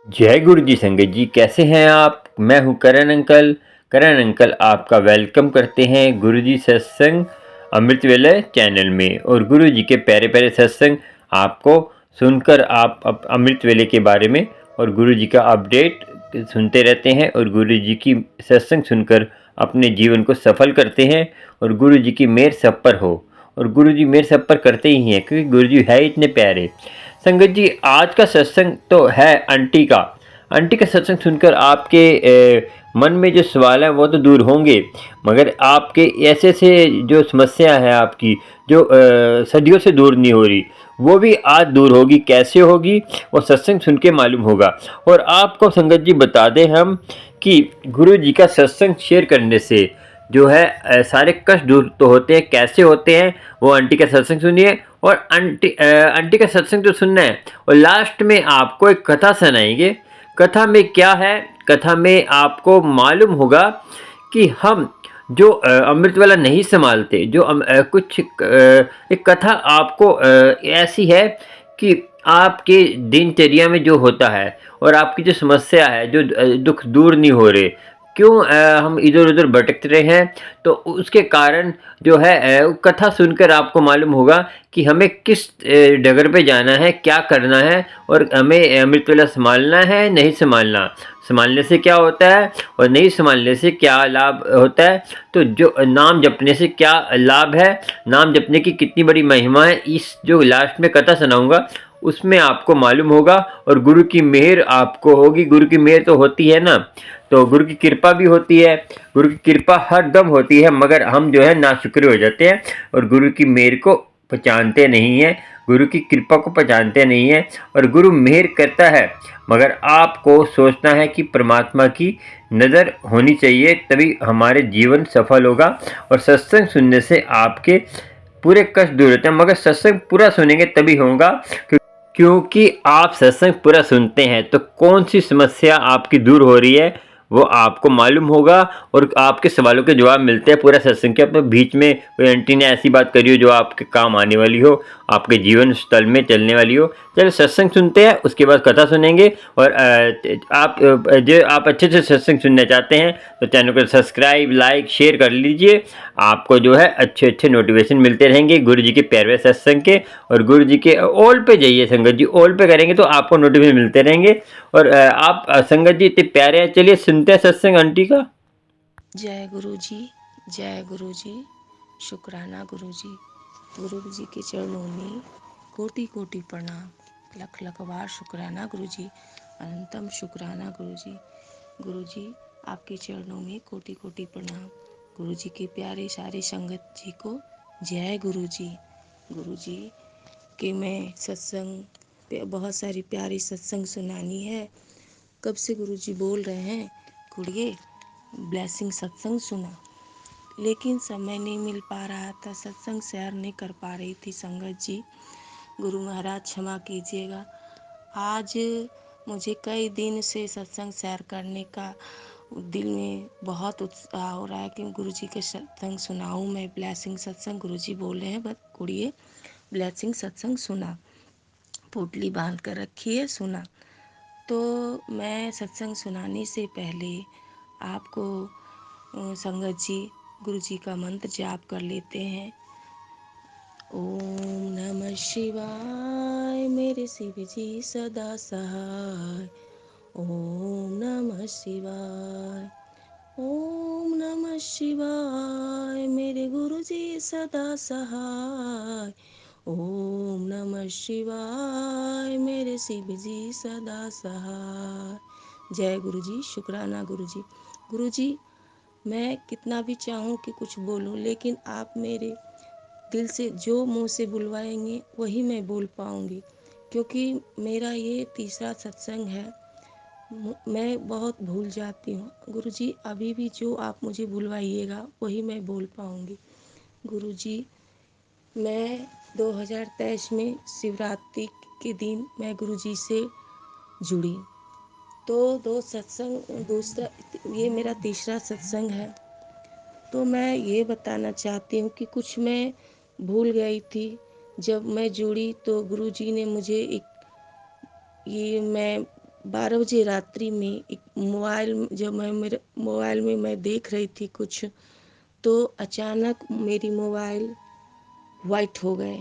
जय गुरु जी संगत जी, कैसे हैं आप? मैं हूं करण अंकल। करण अंकल आपका वेलकम करते हैं गुरु जी सत्संग अमृत वेला चैनल में। और गुरु जी के प्यारे प्यारे सत्संग आपको सुनकर आप अमृत वेले के बारे में और गुरु जी का अपडेट सुनते रहते हैं और गुरु जी की सत्संग सुनकर अपने जीवन को सफल करते हैं। और गुरु जी की मेहर सब पर हो, और गुरु जी मेहर सब पर करते ही हैं क्योंकि गुरु जी है इतने प्यारे। संगत जी, आज का सत्संग तो है आंटी का। आंटी का सत्संग सुनकर आपके मन में जो सवाल है वो तो दूर होंगे, मगर आपके ऐसे से जो समस्या है आपकी, जो सदियों से दूर नहीं हो रही, वो भी आज दूर होगी। कैसे होगी वो सत्संग सुन के मालूम होगा। और आपको संगत जी बता दें हम कि गुरु जी का सत्संग शेयर करने से जो है सारे कष्ट दूर तो होते हैं। कैसे होते हैं वो आंटी का सत्संग सुनिए। और आंटी का सत्संग तो सुनना है और लास्ट में आपको एक कथा सुनाएंगे। कथा में क्या है? कथा में आपको मालूम होगा कि हम जो अमृत वाला नहीं संभालते, जो एक कथा आपको ऐसी है कि आपके दिनचर्या में जो होता है और आपकी जो समस्या है, जो दुख दूर नहीं हो रहे, क्यों हम इधर उधर भटकते रहे हैं, तो उसके कारण जो है कथा सुनकर आपको मालूम होगा कि हमें किस डगर पे जाना है, क्या करना है, और हमें अमृत वेला संभालना है नहीं संभालना, संभालने से क्या होता है और नहीं संभालने से क्या लाभ होता है। तो जो नाम जपने से क्या लाभ है, नाम जपने की कितनी बड़ी महिमा है, इस जो लास्ट में कथा सुनाऊंगा उसमें आपको मालूम होगा। और गुरु की मेहर आपको होगी। गुरु की मेहर तो होती है ना, तो गुरु की कृपा भी होती है। गुरु की कृपा हर दम होती है, मगर हम जो है नाशुक्र हो जाते हैं और गुरु की मेहर को पहचानते नहीं हैं, गुरु की कृपा को पहचानते नहीं हैं। और गुरु मेहर करता है, मगर आपको सोचना है कि परमात्मा की नज़र होनी चाहिए, तभी हमारे जीवन सफल होगा। और सत्संग सुनने से आपके पूरे कष्ट दूर होते हैं, मगर सत्संग पूरा सुनेंगे तभी होगा। क्योंकि आप सत्संग पूरा सुनते हैं तो कौन सी समस्या आपकी दूर हो रही है वो आपको मालूम होगा और आपके सवालों के जवाब मिलते हैं पूरा सत्संग के। अपने बीच में कोई आंटी ने ऐसी बात करी हो जो आपके काम आने वाली हो, आपके जीवन स्थल में चलने वाली हो। चलो सत्संग सुनते हैं, उसके बाद कथा सुनेंगे। और आप अच्छे से सत्संग सुनना चाहते हैं तो चैनल को सब्सक्राइब, लाइक, शेयर कर लीजिए। आपको जो है अच्छे अच्छे नोटिफिकेशन मिलते रहेंगे गुरु जी के प्यारे सत्संग के। और गुरु जी के ऑल पे जाइए संगत जी, ऑल पे करेंगे तो आपको नोटिफिकेशन मिलते रहेंगे। और आप संगत जी इतने प्यारे हैं, चलिए सुनते हैं सत्संग आंटी का। जय गुरु जी, जय गुरु जी, शुक्राना गुरु जी। गुरु जी के चरणों में कोटि कोटि प्रणाम, लख लख बार शुक्राना गुरु जी, अनंतम शुक्राना गुरु जी। गुरु जी आपके चरणों में कोटि कोटि प्रणाम। गुरु जी के प्यारे सारे संगत जी को जय गुरु जी। गुरु जी के मैं सत्संग बहुत सारी प्यारी सत्संग सुनानी है। कब से गुरु जी बोल रहे हैं कुड़िए ब्लेसिंग सत्संग सुना, लेकिन समय नहीं मिल पा रहा था, सत्संग शेयर नहीं कर पा रही थी संगत जी। गुरु महाराज क्षमा कीजिएगा। आज मुझे कई दिन से सत्संग शेयर करने का दिल में बहुत उत्साह हो रहा है कि गुरु जी के सत्संग सुनाऊं मैं। ब्लेसिंग सत्संग गुरु जी बोल रहे हैं, बस कुड़िए ब्लेसिंग सत्संग सुना, पोटली बांध कर रखी है, सुना। तो मैं सत्संग सुनाने से पहले आपको संगत जी गुरु जी का मंत्र जाप कर लेते हैं। ओम नमः शिवाय मेरे शिव जी सदा सहाय। ओम नमः शिवाय, ओम नमः शिवाय मेरे गुरु जी सदा सहाय। ओम नमः शिवाय मेरे शिव जी सदा सहाय। जय गुरु जी, शुक्राना गुरु जी। गुरु जी मैं कितना भी चाहूँ कि कुछ बोलूँ, लेकिन आप मेरे दिल से जो मुंह से बुलवाएंगे वही मैं बोल पाऊँगी, क्योंकि मेरा ये तीसरा सत्संग है। मैं बहुत भूल जाती हूँ गुरु जी, अभी भी जो आप मुझे बुलवाइएगा वही मैं बोल पाऊँगी। गुरु जी मैं 2023 में शिवरात्रि के दिन मैं गुरु जी से जुड़ी, तो दो सत्संग, दूसरा ये मेरा तीसरा सत्संग है। तो मैं ये बताना चाहती हूँ कि कुछ मैं भूल गई थी। जब मैं जुड़ी तो गुरु जी ने मुझे एक ये मैं 12 बजे रात्रि में एक मोबाइल, जब मैं मेरे मोबाइल में मैं देख रही थी कुछ, तो अचानक मेरी मोबाइल वाइट हो गए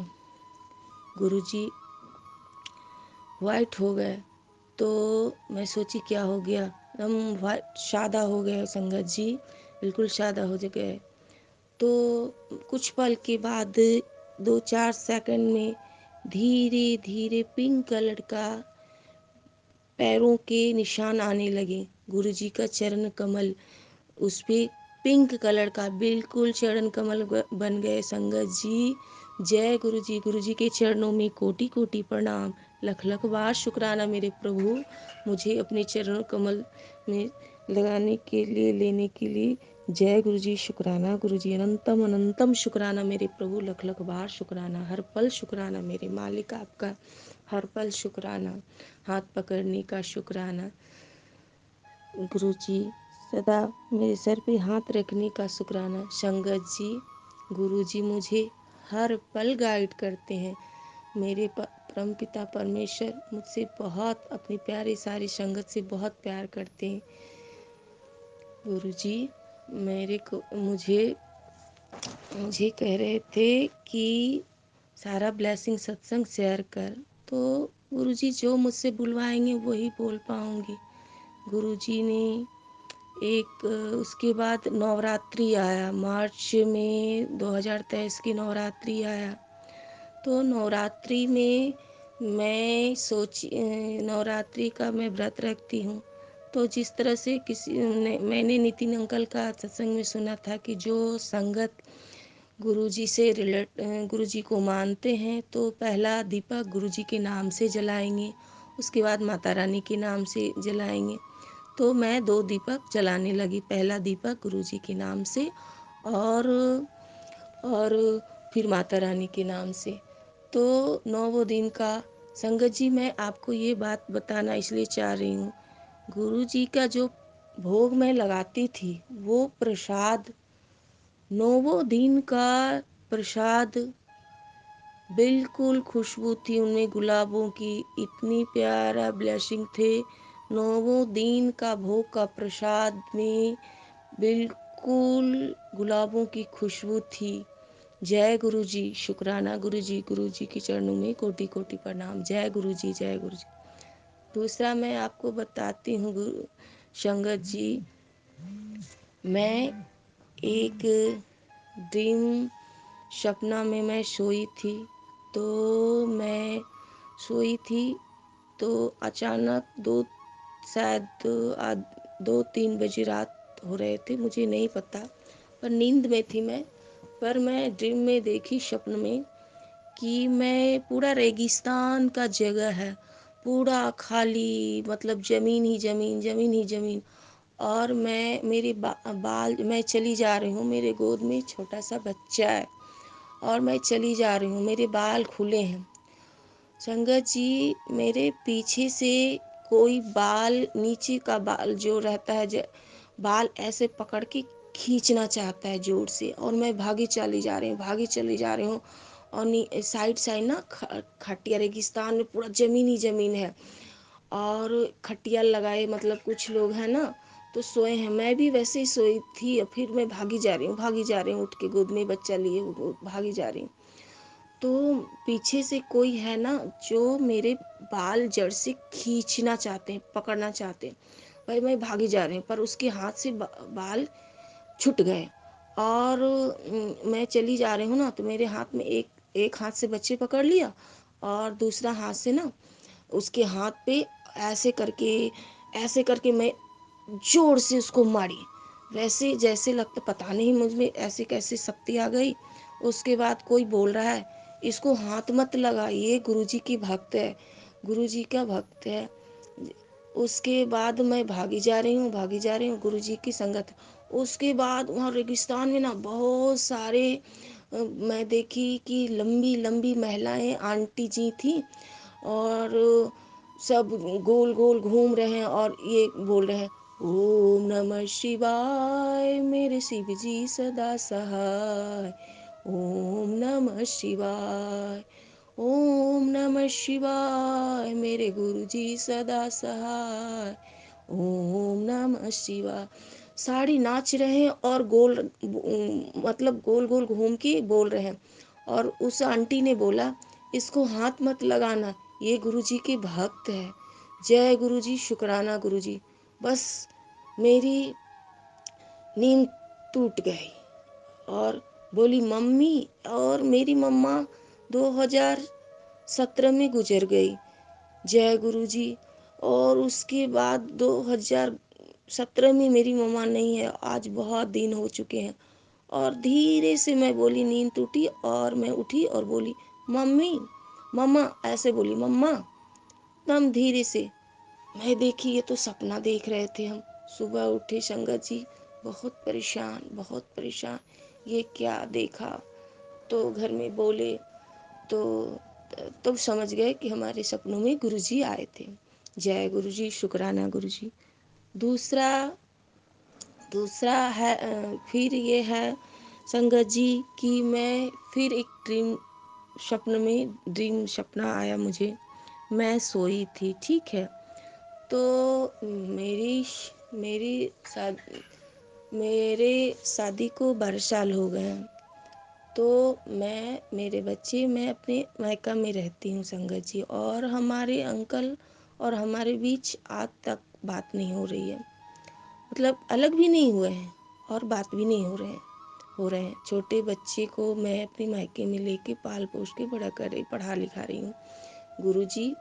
गुरुजी, वाइट हो गए। तो मैं सोची क्या हो गया, हम वाइट सादा हो गए संगत जी, बिल्कुल सादा हो गए। तो कुछ पल के बाद 2-4 सेकंड में धीरे धीरे पिंक कलर का पैरों के निशान आने लगे। गुरुजी का चरण कमल, उस पे पिंक कलर का बिल्कुल चरण कमल बन गए संगत जी। जय गुरु जी। गुरु जी के चरणों में कोटि कोटि प्रणाम, लख लख बार शुक्राना मेरे प्रभु, मुझे अपने चरण कमल में लगाने के लिए, लेने के लिए। जय गुरु जी, शुक्राना गुरु जी, अनंतम अनंतम शुक्राना मेरे प्रभु, लख लख बार शुक्राना, हर पल शुक्राना मेरे मालिक आपका, हर पल शुक्राना, हाथ पकड़ने का शुक्राना गुरु जी, सदा मेरे सर पे हाथ रखने का शुक्राना। संगत जी, गुरु जी मुझे हर पल गाइड करते हैं। मेरे परमपिता परमेश्वर मुझसे बहुत, अपनी प्यारी सारी संगत से बहुत प्यार करते हैं। गुरु जी मेरे को मुझे कह रहे थे कि सारा ब्लेसिंग सत्संग शेयर कर, तो गुरुजी जो मुझसे बुलवाएंगे वही बोल पाऊंगी। गुरुजी ने एक उसके बाद नवरात्रि आया, मार्च में 2023 की नवरात्रि आया। तो नवरात्रि में मैं सोची, नवरात्रि का मैं व्रत रखती हूँ। तो जिस तरह से किसी ने, मैंने नितिन अंकल का सत्संग में सुना था कि जो संगत गुरुजी से गुरुजी को मानते हैं तो पहला दीपक गुरुजी के नाम से जलाएंगे, उसके बाद माता रानी के नाम से जलाएंगे। तो मैं 2 दीपक जलाने लगी, पहला दीपक गुरुजी के नाम से और और फिर माता रानी के नाम से। तो 9 दिन का संगत जी, मैं आपको ये बात बताना इसलिए चाह रही हूँ, गुरुजी का जो भोग मैं लगाती थी वो प्रसाद, 9 दिन का प्रसाद, बिल्कुल खुशबू थी उनमें गुलाबों की, इतनी प्यारा ब्लेसिंग थे। 9 दिन का भोग का प्रसाद में बिल्कुल गुलाबों की खुशबू थी। जय गुरु जी, शुक्राना गुरु जी के चरणों में कोटि कोटि प्रणाम। जय गुरु जी, जय गुरु जी। दूसरा मैं आपको बताती हूँ गुरु संगत जी, मैं एक ड्रीम, सपना में मैं सोई थी। तो मैं सोई थी तो अचानक शायद 2-3 बजे रात हो रहे थे, मुझे नहीं पता, पर नींद में थी मैं। पर मैं ड्रीम में देखी, स्वप्न में, कि मैं पूरा रेगिस्तान का जगह है, पूरा खाली, मतलब जमीन ही जमीन, जमीन ही जमीन। और मैं मेरे बाल, मैं चली जा रही हूँ, मेरे गोद में छोटा सा बच्चा है और मैं चली जा रही हूँ, मेरे बाल खुले हैं। संगत जी, मेरे पीछे से कोई बाल, नीचे का बाल जो रहता है, बाल ऐसे पकड़ के खींचना चाहता है जोर से, और मैं भागी चली जा रही हूँ, भागी चली जा रही हूँ। और साइड साइड ना खटिया, रेगिस्तान में पूरा जमीन ही जमीन है, और खटिया लगाए, मतलब कुछ लोग हैं ना तो सोए हैं, मैं भी वैसे ही सोई थी। और फिर मैं भागी जा रही हूँ, भागी जा रही हूँ, उठ के गोद में बच्चा लिए भागी जा रही हूँ। तो पीछे से कोई है ना जो मेरे बाल जड़ से खींचना चाहते हैं, पकड़ना चाहते हैं। भाई मैं भागी जा रही हूँ, पर उसके हाथ से बाल छूट गए। और मैं चली जा रही हूँ ना, तो मेरे हाथ में एक एक हाथ से बच्चे पकड़ लिया, और दूसरा हाथ से ना उसके हाथ पे ऐसे करके मैं जोर से उसको मारी। वैसे जैसे लगता, पता नहीं मुझ में ऐसे कैसे शक्ति आ गई। उसके बाद कोई बोल रहा है, इसको हाथ मत लगा, ये गुरुजी की भक्त है, गुरुजी का भक्त है। उसके बाद मैं भागी जा रही हूँ, भागी जा रही हूँ, गुरुजी की संगत। उसके बाद वहाँ रेगिस्तान में ना बहुत सारे मैं देखी कि लंबी लंबी महिलाएं, आंटी जी थी, और सब गोल गोल घूम रहे हैं और ये बोल रहे हैं, ओम नमः शिवाय मेरे शिव जी सदा सहाय, ओम नमः शिवाय, ओम नमः शिवाय मेरे गुरु जी सदा सहाय। ओम नमः शिवाय। साड़ी नाच रहे हैं और गोल मतलब गोल गोल घूम के बोल रहे हैं। और उस आंटी ने बोला, इसको हाथ मत लगाना, ये गुरुजी के भक्त है। जय गुरुजी, शुक्राना गुरुजी। बस मेरी नींद टूट गई और बोली मम्मी। और मेरी मम्मा 2017 में गुजर गई। जय गुरुजी। और उसके बाद 2017 में मेरी मम्मा नहीं है, आज बहुत दिन हो चुके हैं। और धीरे से मैं बोली, नींद टूटी और मैं उठी और बोली मम्मी, मम्मा, ऐसे बोली मम्मा। एकदम धीरे से मैं देखी, ये तो सपना देख रहे थे हम। सुबह उठे संगत जी, बहुत परेशान, बहुत परेशान। ये क्या देखा? तो घर में बोले तो तब समझ गए कि हमारे सपनों में गुरुजी आए थे। जय गुरुजी, शुक्राना गुरुजी। दूसरा दूसरा है फिर ये है संगत जी कि मैं फिर एक ड्रीम सपना आया मुझे। मैं सोई थी, ठीक है। तो मेरी मेरी शादी मेरे शादी को 12 साल हो गए हैं। तो मेरे बच्चे, मैं अपने मायका में रहती हूँ संगत जी। और हमारे अंकल और हमारे बीच आज तक बात नहीं हो रही है। मतलब अलग भी नहीं हुए हैं और बात भी नहीं हो रहे हैं। छोटे बच्चे को मैं अपने मायके में लेके पाल पोस के पढ़ा लिखा रही हूँ गुरुजी।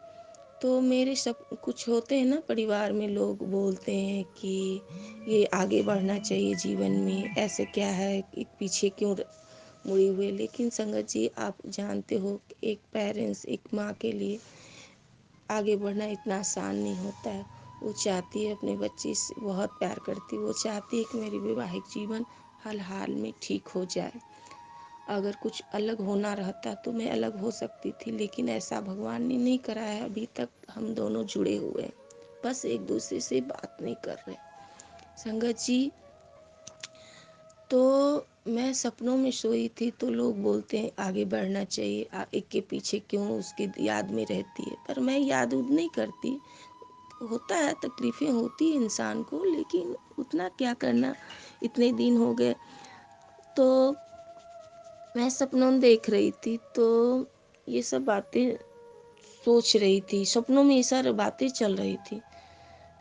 तो मेरे सब कुछ होते हैं ना परिवार में, लोग बोलते हैं कि ये आगे बढ़ना चाहिए जीवन में, ऐसे क्या है, एक पीछे क्यों मुड़ी हुए। लेकिन संगत जी, आप जानते हो कि एक पेरेंट्स, एक माँ के लिए आगे बढ़ना इतना आसान नहीं होता है। वो चाहती है अपने बच्चे से, बहुत प्यार करती है, वो चाहती है कि मेरी वैवाहिक जीवन हर हाल में ठीक हो जाए। अगर कुछ अलग होना रहता तो मैं अलग हो सकती थी, लेकिन ऐसा भगवान ने नहीं करा है। अभी तक हम दोनों जुड़े हुए हैं, बस एक दूसरे से बात नहीं कर रहे। संगत जी, तो मैं सपनों में सोई थी तो लोग बोलते हैं आगे बढ़ना चाहिए, एक के पीछे क्यों उसकी याद में रहती है। पर मैं याद उद नहीं करती। होता है, तकलीफ़ें होती है इंसान को, लेकिन उतना क्या करना, इतने दिन हो गए। तो मैं सपनों में देख रही थी, तो ये सब बातें सोच रही थी, सपनों में ये सारी बातें चल रही थी।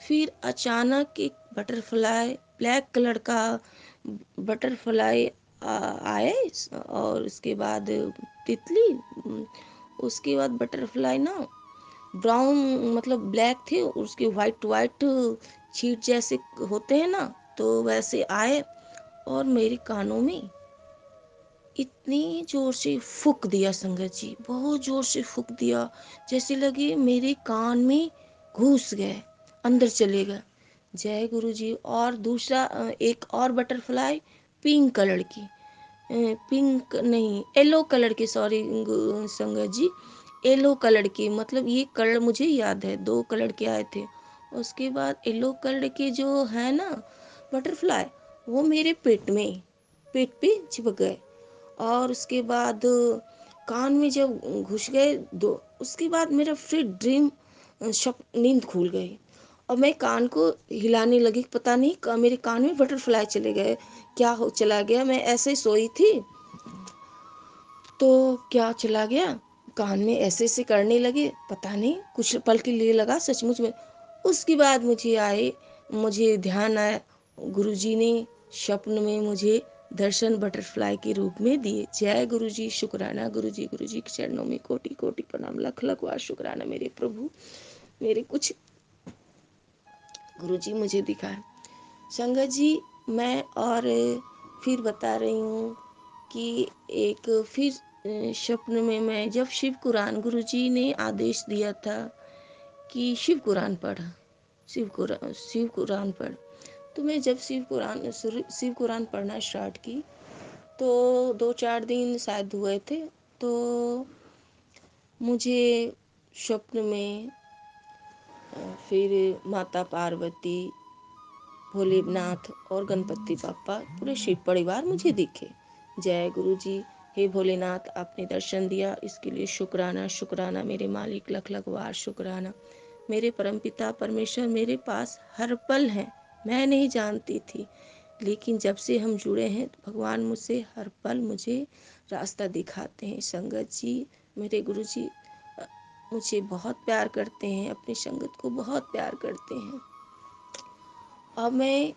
फिर अचानक एक बटरफ्लाई, ब्लैक कलर का बटरफ्लाई आए। और उसके बाद तितली, उसके बाद बटरफ्लाई ना ब्राउन, मतलब ब्लैक थे, उसके वाइट वाइट छीट जैसे होते हैं ना, तो वैसे आए और मेरे कानों में इतनी जोर से फूंक दिया संगत जी, बहुत जोर से फूंक दिया, जैसे लगे मेरे कान में घुस गए, अंदर चले गए। जय गुरु जी। और दूसरा एक और बटरफ्लाई पिंक कलर की, पिंक नहीं, येलो कलर की, सॉरी संगत जी, येलो कलर की। मतलब ये कलर मुझे याद है, 2 कलर के आए थे। उसके बाद येलो कलर के जो है ना बटरफ्लाई, वो मेरे पेट पे चिपक गए। और उसके बाद कान में जब घुस गए दो, उसके बाद मेरा फिर नींद खुल गई। और मैं कान को हिलाने लगी, पता नहीं मेरे कान में बटरफ्लाई चले गए, क्या हो चला गया। मैं ऐसे सोई थी तो क्या चला गया, कान में ऐसे ऐसे करने लगे, पता नहीं, कुछ पल के लिए लगा सचमुच में। उसके बाद मुझे ध्यान आया, गुरुजी ने स्वप्न में मुझे दर्शन बटरफ्लाई के रूप में दिए। जय गुरुजी, शुक्राना गुरुजी। गुरुजी के चरणों में कोटि कोटि प्रणाम, लख लख बार शुक्राना मेरे प्रभु। मेरे कुछ गुरुजी मुझे दिखाए। संगत जी, मैं और फिर बता रही हूँ कि एक फिर स्वप्न में मैं जब शिव कुरान, गुरुजी ने आदेश दिया था कि शिव कुरान पढ़। तो मैं जब शिव कुरान पढ़ना स्टार्ट की, तो 2-4 दिन शायद हुए थे, तो मुझे स्वप्न में फिर माता पार्वती, भोलेनाथ और गणपति बापा, पूरे शिव परिवार मुझे दिखे। जय गुरु जी। हे भोलेनाथ, आपने दर्शन दिया, इसके लिए शुक्राना शुक्राना। मेरे मालिक, लख लख बार शुक्राना। मेरे परमपिता परमेश्वर मेरे पास हर पल हैं। मैं नहीं जानती थी, लेकिन जब से हम जुड़े हैं तो भगवान मुझसे हर पल मुझे रास्ता दिखाते हैं। संगत जी, मेरे गुरु जी मुझे बहुत प्यार करते हैं, अपनी संगत को बहुत प्यार करते हैं। अब मैं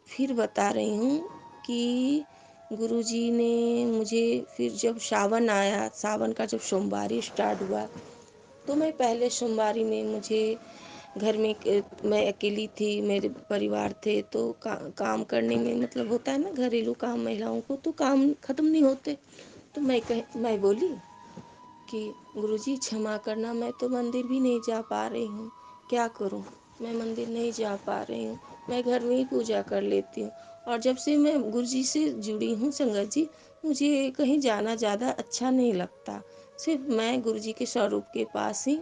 फिर बता रही हूँ कि गुरुजी ने मुझे फिर जब सावन आया, सावन का जब सोमवारी स्टार्ट हुआ, तो मैं पहले सोमवारी में मुझे घर में मैं अकेली थी, मेरे परिवार थे, तो काम करने में मतलब होता है ना घरेलू काम महिलाओं को, तो काम खत्म नहीं होते। तो मैं बोली कि गुरुजी क्षमा करना, मैं तो मंदिर भी नहीं जा पा रही हूँ, क्या करूँ, मैं मंदिर नहीं जा पा रही हूँ, मैं घर में ही पूजा कर लेती हूँ। और जब से मैं गुरुजी से जुड़ी हूँ संगत जी, मुझे कहीं जाना ज़्यादा अच्छा नहीं लगता। सिर्फ मैं गुरुजी के स्वरूप के पास ही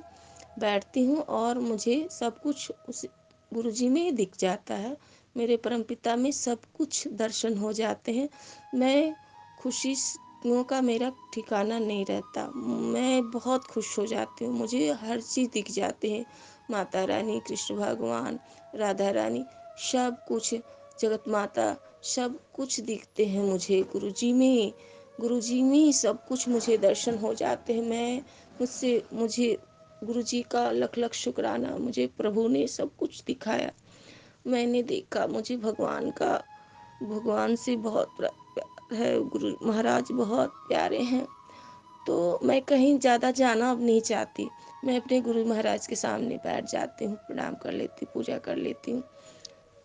बैठती हूँ और मुझे सब कुछ उस गुरुजी में ही दिख जाता है। मेरे परमपिता में सब कुछ दर्शन हो जाते हैं। मैं खुशियों का मेरा ठिकाना नहीं रहता। मैं बहुत खुश हो जाती हूँ, मुझे हर चीज़ दिख जाते हैं। माता रानी, कृष्ण भगवान, राधा रानी, सब कुछ, जगत माता, सब कुछ दिखते हैं मुझे गुरुजी में ही सब कुछ मुझे दर्शन हो जाते हैं। मुझे गुरुजी का लख लख शुक्राना, मुझे प्रभु ने सब कुछ दिखाया, मैंने देखा। मुझे भगवान से बहुत प्यार है, गुरु महाराज बहुत प्यारे हैं। तो मैं कहीं ज़्यादा जाना अब नहीं चाहती, मैं अपने गुरु महाराज के सामने बैठ जाती हूँ, प्रणाम कर लेती हूँ, पूजा कर लेती हूँ।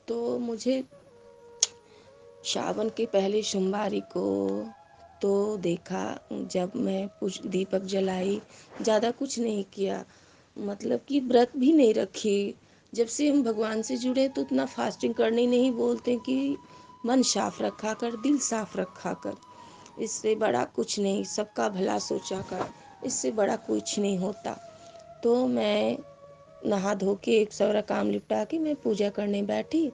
तो मुझे सावन के पहले सोमवारी को तो देखा, जब मैं दीपक जलाई, ज़्यादा कुछ नहीं किया, मतलब कि व्रत भी नहीं रखी। जब से हम भगवान से जुड़े तो उतना फास्टिंग करने नहीं बोलते कि मन साफ रखा कर, दिल साफ रखा कर, इससे बड़ा कुछ नहीं, सबका भला सोचा कर, इससे बड़ा कुछ नहीं होता। तो मैं नहा धो के सारा काम निपटा के मैं पूजा करने बैठी,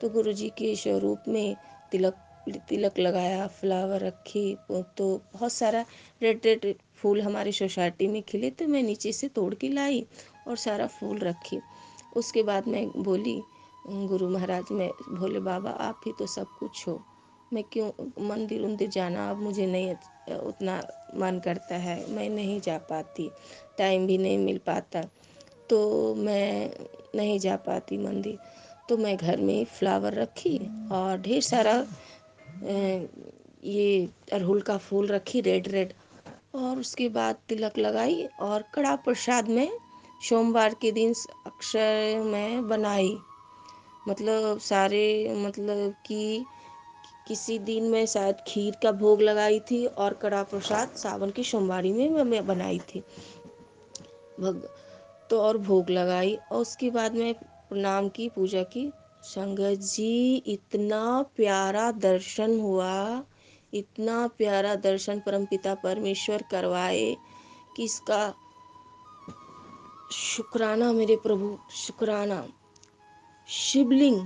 तो गुरुजी के स्वरूप में तिलक तिलक लगाया, फ्लावर रखी, तो बहुत सारा रेड रेड फूल हमारी सोसाइटी में खिले, तो मैं नीचे से तोड़ के लाई और सारा फूल रखी। उसके बाद मैं बोली, गुरु महाराज, मैं भोले बाबा आप ही तो सब कुछ हो, मैं क्यों मंदिर उंदिर जाना अब मुझे नहीं उतना मन करता है, मैं नहीं जा पाती, टाइम भी नहीं मिल पाता, तो मैं नहीं जा पाती मंदिर। तो मैं घर में ही फ्लावर रखी और ढेर सारा ये अड़हुल का फूल रखी, रेड रेड, और उसके बाद तिलक लगाई और कड़ा प्रसाद में सोमवार के दिन अक्षर मैं बनाई, मतलब सारे, मतलब कि किसी दिन मैं शायद खीर का भोग लगाई थी और कड़ा प्रसाद सावन की सोमवारी में मैं बनाई थी भग तो, और भोग लगाई, और उसके बाद में प्रणाम की, पूजा की। संगत जी, इतना प्यारा दर्शन हुआ, इतना प्यारा दर्शन परमपिता परमेश्वर करवाए कि इसका शुक्राना मेरे प्रभु, शुक्राना। शिवलिंग,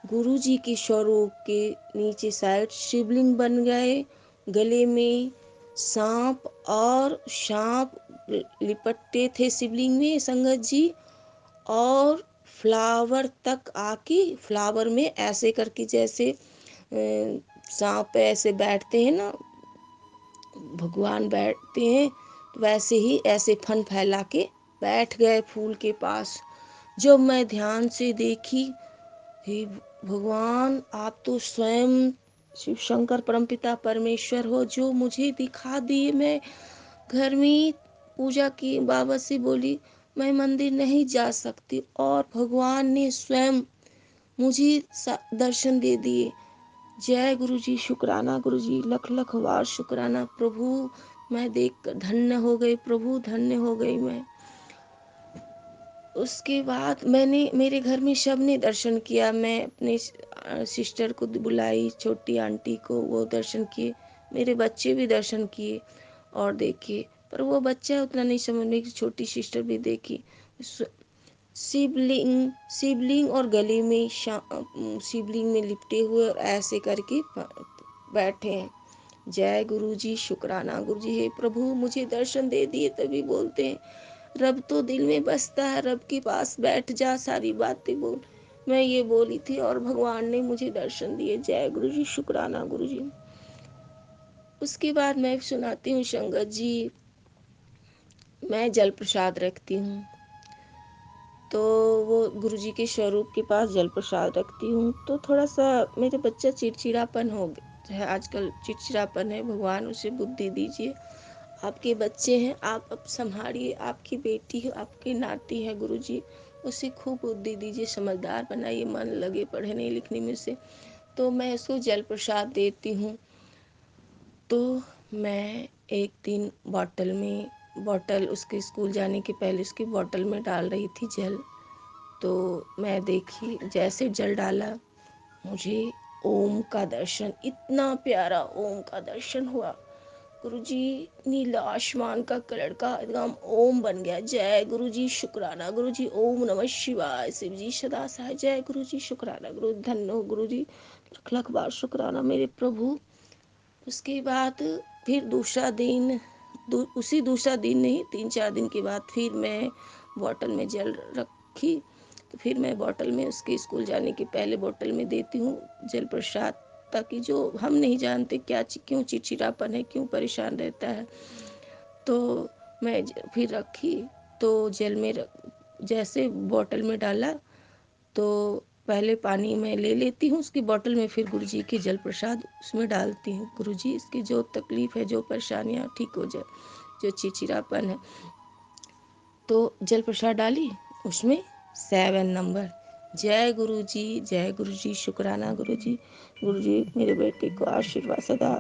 गुरु जी के स्वरूप के नीचे साइड शिवलिंग बन गए, गले में सांप लिपटे थे शिवलिंग में संगत जी, और फ्लावर तक आके, फ्लावर में ऐसे करके, जैसे सांप पे ऐसे बैठते हैं ना, भगवान बैठते हैं, तो वैसे ही ऐसे फन फैला के बैठ गए फूल के पास। जब मैं ध्यान से देखी, हे भगवान, आप तो स्वयं शिव शंकर परमपिता परमेश्वर हो, जो मुझे दिखा दिए। मैं घर में पूजा की, बाबा से बोली मैं मंदिर नहीं जा सकती, और भगवान ने स्वयं मुझे दर्शन दे दिए। जय गुरु जी, शुक्राना गुरु जी, लख लख बार शुक्राना प्रभु। मैं देख कर धन्य हो गई प्रभु, धन्य हो गई मैं। उसके बाद मेरे घर में सब ने दर्शन किया, मैं अपने सिस्टर को बुलाई, छोटी आंटी को, वो दर्शन किए, मेरे बच्चे भी दर्शन किए और देखे, पर वो बच्चा उतना नहीं समझ में, छोटी सिस्टर भी देखी। शिवलिंग और गले में शिवलिंग में लिपटे हुए और ऐसे करके बैठे हैं। जय गुरु जी, शुक्राना गुरु जी। हे प्रभु मुझे दर्शन दे दिए। तभी बोलते हैं रब तो दिल में बसता है, रब के पास बैठ जा, सारी बातें बोल। मैं ये बोली थी और भगवान ने मुझे दर्शन दिए। जय गुरु जी, शुक्राना गुरु जी। उसके बाद मैं सुनाती हूँ संगत जी, मैं जल प्रसाद रखती हूँ, तो वो गुरु जी के स्वरूप के पास जल प्रसाद रखती हूँ। तो थोड़ा सा मेरे बच्चा चिड़चिड़ापन हो गया है, आजकल चिड़चिड़ापन है। भगवान उसे बुद्धि दीजिए। आपके बच्चे हैं, आप अब संभालिए। आपकी बेटी है, आपकी नाती है, गुरु जी उसे खूब बुद्धि दीजिए, समझदार बनाइए, मन लगे पढ़ने लिखने में से। तो मैं उसको जल प्रसाद देती हूँ। तो मैं एक दिन बॉटल उसके स्कूल जाने के पहले उसकी बॉटल में डाल रही थी जल। तो मैं देखी, जैसे जल डाला मुझे ओम का दर्शन, इतना प्यारा ओम का दर्शन हुआ। गुरुजी नीला आसमान का कलर का एकदम ओम बन गया। जय गुरुजी, शुक्राना गुरुजी। ओम नमः शिवाय, शिव जी सदा सहाय। जय गुरुजी, शुक्राना गुरु, धन्य हो गुरुजी, लख लख बार शुक्राना मेरे प्रभु। उसके बाद फिर दूसरा दिन, उसी दूसरा दिन नहीं, 3-4 दिन के बाद फिर मैं बॉटल में जल रखी। तो फिर मैं बॉटल में उसके स्कूल जाने के पहले बॉटल में देती हूँ जल प्रसाद, ताकि जो हम नहीं जानते क्यों चिड़चिड़ापन है, क्यों परेशान रहता है। तो मैं फिर रखी, तो जल में जैसे बॉटल में डाला, तो पहले पानी में ले लेती हूँ उसकी बॉटल में, फिर गुरुजी के जल प्रसाद उसमें डालती हूँ। गुरुजी इसकी जो तकलीफ है, जो परेशानियाँ ठीक हो जाए, जो चिड़चिड़ापन है। तो जल प्रसाद डाली, उसमें 7 नंबर। जय गुरु जी, जय गुरु जी, शुक्राना गुरु जी। गुरु जी मेरे बेटे को आशीर्वाद सदा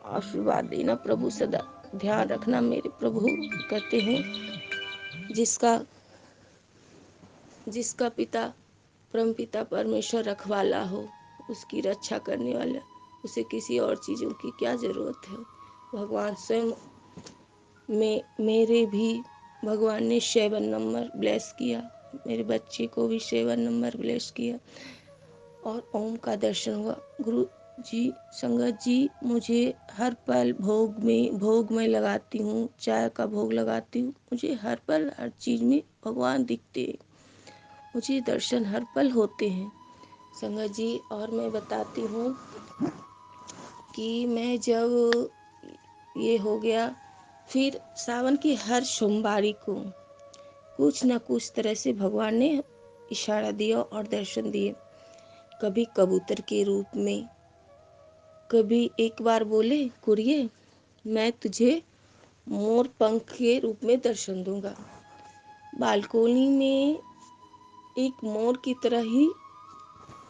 आशीर्वाद देना प्रभु, सदा ध्यान रखना मेरे प्रभु। कहते हैं जिसका जिसका पिता परम पिता परमेश्वर रखवाला हो, उसकी रक्षा करने वाला, उसे किसी और चीज़ों की क्या ज़रूरत है। भगवान स्वयं में मेरे भी भगवान ने 7 नंबर ब्लेस किया, मेरे बच्चे को भी 7 नंबर ब्लेस किया और ओम का दर्शन हुआ। गुरु जी, संगत जी, मुझे हर पल भोग में लगाती हूँ, चाय का भोग लगाती हूँ, मुझे हर पल हर चीज़ में भगवान दिखते हैं, मुझे दर्शन हर पल होते हैं संगत जी। और मैं बताती हूँ कि मैं जब ये हो गया, फिर सावन की हर सोमवारी को कुछ न कुछ तरह से भगवान ने इशारा दिया और दर्शन दिए। कभी कबूतर के रूप में, कभी एक बार बोले कुरिये मैं तुझे मोर पंख के रूप में दर्शन दूंगा। बालकोनी में एक मोर की तरह ही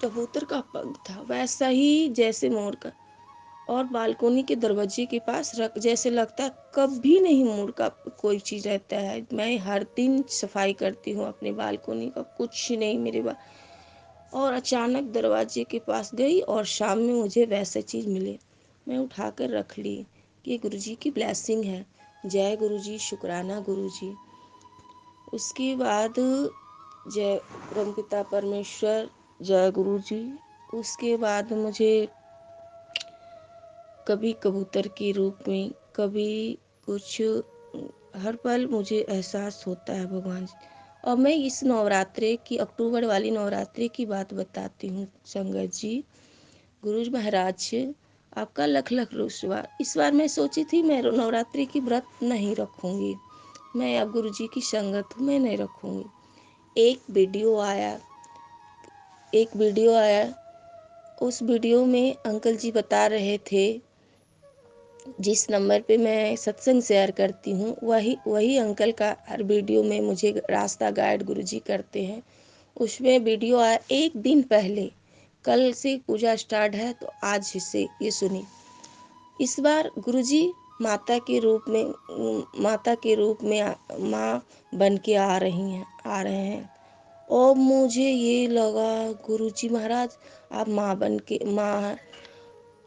कबूतर का पंख था, वैसा ही जैसे मोर का, और बालकोनी के दरवाजे के पास रख, जैसे लगता कभी नहीं मोर का कोई चीज़ रहता है। मैं हर दिन सफाई करती हूँ अपने बालकोनी का, कुछ नहीं मेरे और अचानक दरवाजे के पास गई और शाम में मुझे वैसा चीज़ मिले। मैं उठाकर रख ली कि गुरुजी की ब्लेसिंग है। जय गुरुजी, शुक्राना गुरुजी। उसके बाद जय परमपिता परमेश्वर, जय गुरुजी। उसके बाद मुझे कभी कबूतर के रूप में, कभी कुछ, हर पल मुझे एहसास होता है भगवान जी। और मैं इस नवरात्रे की, अक्टूबर वाली नवरात्रे की बात बताती हूँ संगत जी। गुरु महाराज आपका लख लख शुक्र। इस बार मैं सोची थी मैं नवरात्रि की व्रत नहीं रखूँगी, मैं अब गुरु जी की संगत हूँ, मैं नहीं रखूँगी। एक वीडियो आया, उस वीडियो में अंकल जी बता रहे थे, जिस नंबर पे मैं सत्संग शेयर करती हूँ वही अंकल का हर वीडियो में मुझे रास्ता गाइड गुरुजी करते हैं। उसमें वीडियो आया एक दिन पहले, कल से पूजा स्टार्ट है तो आज से ये सुनी। इस बार गुरुजी माता के रूप में माँ बन के आ रहे हैं। और मुझे ये लगा गुरुजी महाराज आप माँ हैं।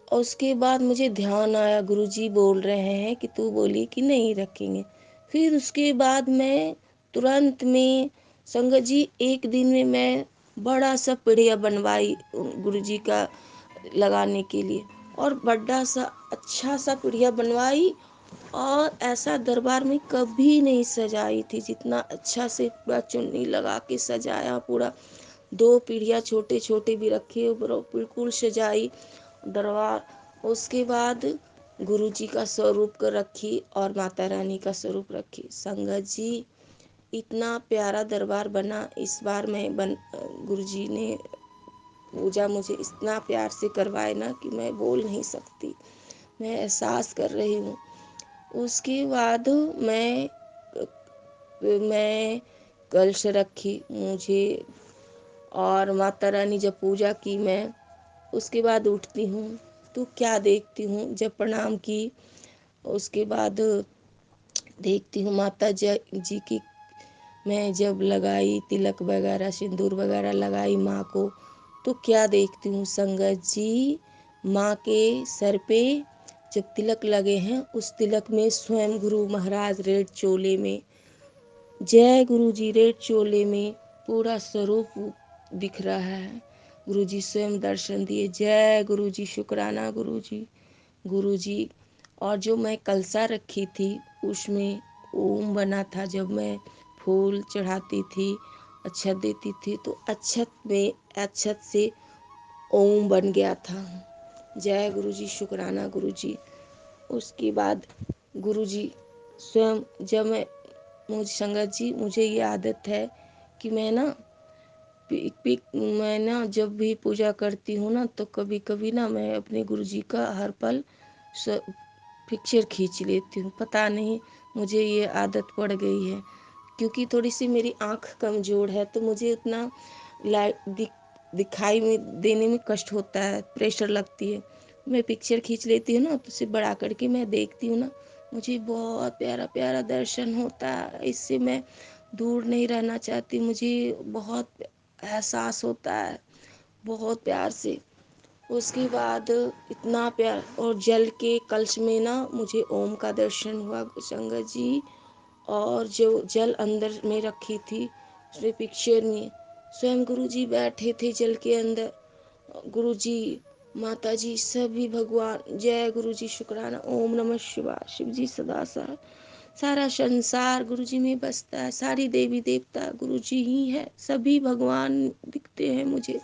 और उसके बाद मुझे ध्यान आया गुरुजी बोल रहे हैं कि तू बोली कि नहीं रखेंगे। फिर उसके बाद मैं तुरंत में संगत जी एक दिन में मैं बड़ा सा पीढ़िया बनवाई गुरुजी का लगाने के लिए। और बड़ा सा अच्छा सा पीढ़िया बनवाई। और ऐसा दरबार में कभी नहीं सजाई थी, जितना अच्छा से पूरा चुन्नी लगा के सजाया पूरा। 2 पीढ़िया छोटे छोटे भी रखे, बिल्कुल सजाई दरबार। उसके बाद गुरु जी का स्वरूप कर रखी और माता रानी का स्वरूप रखी। संगत जी, इतना प्यारा दरबार बना इस बार। गुरु जी ने पूजा मुझे इतना प्यार से करवाए ना कि मैं बोल नहीं सकती, मैं एहसास कर रही हूँ। उसके बाद मैं कलश रखी मुझे, और माता रानी जब पूजा की मैं, उसके बाद उठती हूँ तो क्या देखती हूँ, जब प्रणाम की उसके बाद देखती हूँ माता जी की मैं जब लगाई तिलक वगैरह सिंदूर वगैरह लगाई माँ को, तो क्या देखती हूँ संगत जी, माँ के सर पे जब तिलक लगे हैं उस तिलक में स्वयं गुरु महाराज रेड चोले में, जय गुरु जी, रेड चोले में पूरा स्वरूप दिख रहा है। गुरु जी स्वयं दर्शन दिए। जय गुरु जी, शुक्राना गुरु जी। गुरु जी, और जो मैं कलसा रखी थी उसमें ओम बना था। जब मैं फूल चढ़ाती थी, अक्षत देती थी, तो अक्षत से ओम बन गया था। जय गुरु जी, शुक्राना गुरु जी। उसके बाद गुरु जी स्वयं, जब मुझे संगत जी, मुझे ये आदत है कि मैं ना जब भी पूजा करती हूँ ना, तो कभी कभी ना मैं अपने गुरु जी का हर पल पिक्चर खींच लेती हूँ। पता नहीं, मुझे ये आदत पड़ गई है, क्योंकि थोड़ी सी मेरी आँख कमज़ोर है, तो मुझे उतना दिखाई में देने में कष्ट होता है, प्रेशर लगती है। मैं पिक्चर खींच लेती हूँ ना, तो उसे बड़ा करके मैं देखती हूँ ना, मुझे बहुत प्यारा प्यारा दर्शन होता है। इससे मैं दूर नहीं रहना चाहती, मुझे बहुत एहसास होता है, बहुत प्यार से। उसके बाद इतना प्यार, और जल के कलश में ना मुझे ओम का दर्शन हुआ संगत जी। और जो जल अंदर में रखी थी उसमें पिक्चर में स्वयं गुरु जी बैठे थे जल के अंदर। गुरु जी, माता जी, सभी भगवान। जय गुरु जी, शुक्राना। ओम नमः शिवाय। शिव जी सदा सारा संसार गुरु जी में बसता है, सारी देवी देवता गुरु जी ही है, सभी भगवान दिखते हैं मुझे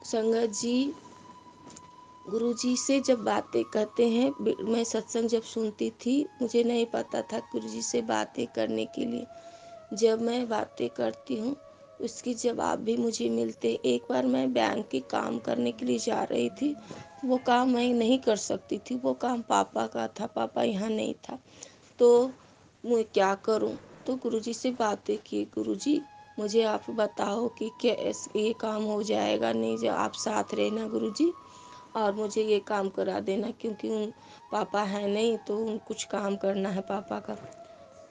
संगत जी। गुरु जी से जब बातें करते हैं, मैं सत्संग जब सुनती थी, मुझे नहीं पता था गुरु जी से बातें करने के लिए। जब मैं बातें करती हूँ उसके जवाब भी मुझे मिलते। एक बार मैं बैंक के काम करने के लिए जा रही थी, वो काम मैं नहीं कर सकती थी, वो काम पापा का था, पापा यहाँ नहीं था, तो मैं क्या करूँ। तो गुरुजी से बातें की, गुरुजी मुझे आप बताओ कि क्या ये काम हो जाएगा नहीं, जब आप साथ रहना गुरुजी, और मुझे ये काम करा देना, क्योंकि पापा है नहीं, तो कुछ काम करना है पापा का।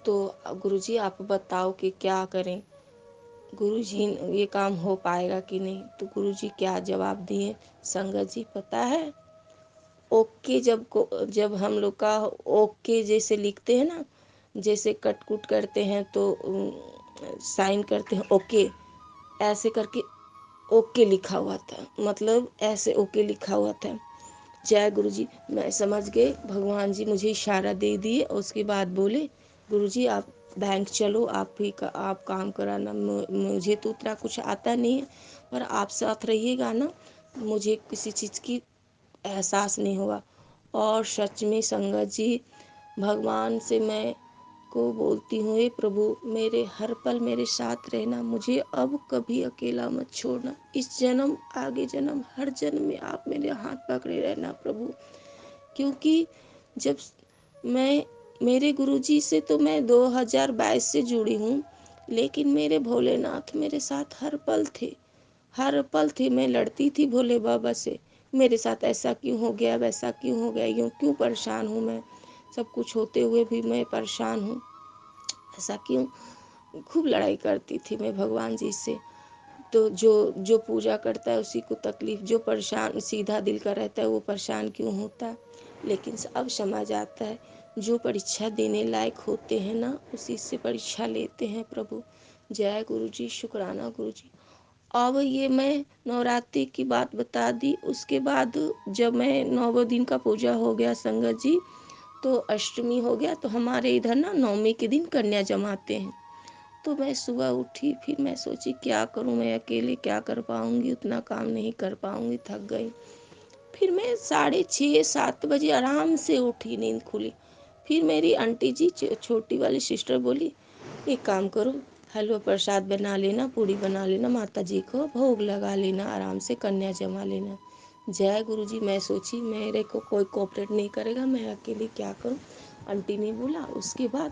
तो गुरुजी आप बताओ कि क्या करें, गुरुजी ये काम हो पाएगा कि नहीं। तो गुरुजी क्या जवाब दिए संगत जी पता है, ओके, जब हम लोग का ओके जैसे लिखते हैं ना, जैसे कटकुट करते हैं तो साइन करते हैं ओके, ऐसे करके ओके लिखा हुआ था, मतलब ऐसे ओके लिखा हुआ था। जय गुरु जी, मैं समझ गए, भगवान जी मुझे इशारा दे दिए। उसके बाद बोले, गुरु जी आप बैंक चलो, आप काम कराना, मुझे तो उतना कुछ आता नहीं है, पर आप साथ रहिएगा ना, मुझे किसी चीज़ की एहसास नहीं होगा। और सच में संगत जी, भगवान से मैं को बोलती हूँ, हे प्रभु मेरे हर पल मेरे साथ रहना, मुझे अब कभी अकेला मत छोड़ना, इस जन्म आगे जन्म हर जन्म में आप मेरे हाथ पकड़े रहना प्रभु। क्योंकि जब मैं मेरे गुरुजी से तो मैं 2022 से जुड़ी हूँ, लेकिन मेरे भोलेनाथ मेरे साथ हर पल थे, हर पल थे। मैं लड़ती थी भोले बाबा से, मेरे साथ ऐसा क्यों हो गया, वैसा क्यों हो गया, यूँ क्यों परेशान हूँ मैं, सब कुछ होते हुए भी मैं परेशान हूँ, ऐसा क्यों। खूब लड़ाई करती थी मैं भगवान जी से। तो जो जो पूजा करता है उसी को तकलीफ, जो परेशान सीधा दिल का रहता है वो परेशान क्यों होता है। लेकिन अब समझ आता है, जो परीक्षा देने लायक होते हैं ना, उसी से परीक्षा लेते हैं प्रभु। जय गुरु जी, शुक्राना गुरु जी। अब ये मैं नवरात्रि की बात बता दी। उसके बाद जब मैं 9 दिन का पूजा हो गया संगत जी, तो अष्टमी हो गया। तो हमारे इधर ना नवमी के दिन कन्या जमाते हैं। तो मैं सुबह उठी, फिर मैं सोची क्या करूं, मैं अकेले क्या कर पाऊंगी, उतना काम नहीं कर पाऊंगी, थक गई। फिर मैं 6:30-7 बजे आराम से उठी, नींद खुली। फिर मेरी आंटी जी छोटी वाली सिस्टर बोली, एक काम करो, हलवा प्रसाद बना लेना, पूड़ी बना लेना, माता जी को भोग लगा लेना, आराम से कन्या जमा लेना। जय गुरु जी। मैं सोची मेरे को कोई कोऑपरेट नहीं करेगा, मैं अकेली क्या करूं। आंटी ने बोला। उसके बाद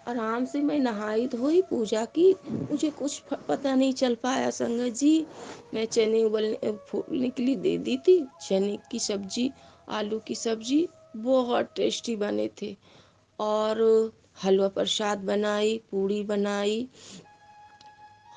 आराम से मैं नहाई धोई, पूजा की। मुझे कुछ पता नहीं चल पाया संगत जी। मैं चने फूलने के लिए दे दी थी। चने की सब्जी, आलू की सब्जी बहुत टेस्टी बने थे। और हलवा प्रसाद बनाई, पूड़ी बनाई,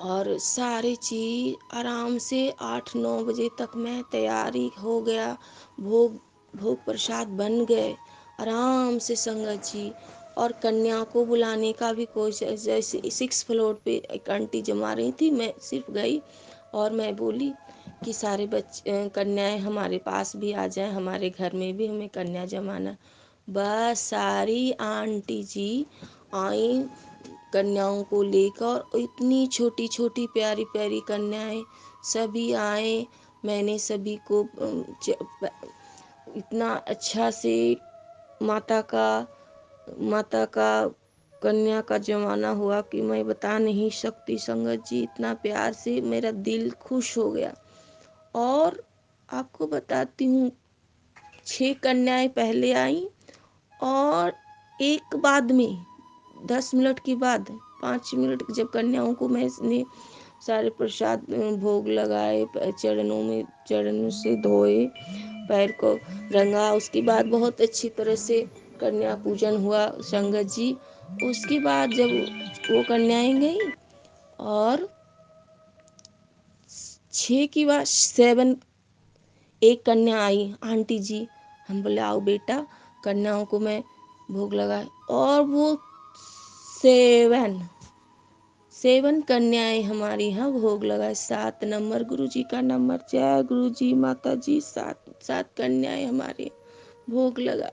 और सारी चीज़ आराम से 8-9 बजे तक मैं तैयारी हो गया। भोग भोग प्रसाद बन गए आराम से संगत जी। और कन्या को बुलाने का भी कोई, जैसे 6 फ्लोर पे एक आंटी जमा रही थी, मैं सिर्फ गई और मैं बोली कि सारे बच्चे कन्याएं हमारे पास भी आ जाएं, हमारे घर में भी हमें कन्या जमाना। बस सारी आंटी जी आई कन्याओं को लेकर, और इतनी छोटी छोटी प्यारी प्यारी कन्याएं सभी आए। मैंने सभी को इतना अच्छा से माता का माता का कन्या का जमाना हुआ कि मैं बता नहीं सकती संगत जी। इतना प्यार से मेरा दिल खुश हो गया। और आपको बताती हूँ, 6 कन्याएं पहले आई, और एक बाद में 10 मिनट के बाद, 5 मिनट जब कन्याओं को मैंने सारे प्रसाद भोग लगाए, चरणों से धोए, पैर को रंगा, उसके बाद बहुत अच्छी तरह से कन्या पूजन हुआ संगत जी। उसके बाद जब वो कन्याएं गई, और 6 की बात 7, एक कन्या आई, आंटी जी। हम बोले आओ बेटा, कन्याओं को मैं भोग लगाए। और वो 7 कन्याएं हमारे यहाँ भोग लगाए। 7 नंबर गुरु जी का नंबर। जय गुरु जी, माता जी। 7 कन्याएं हमारे भोग लगाए।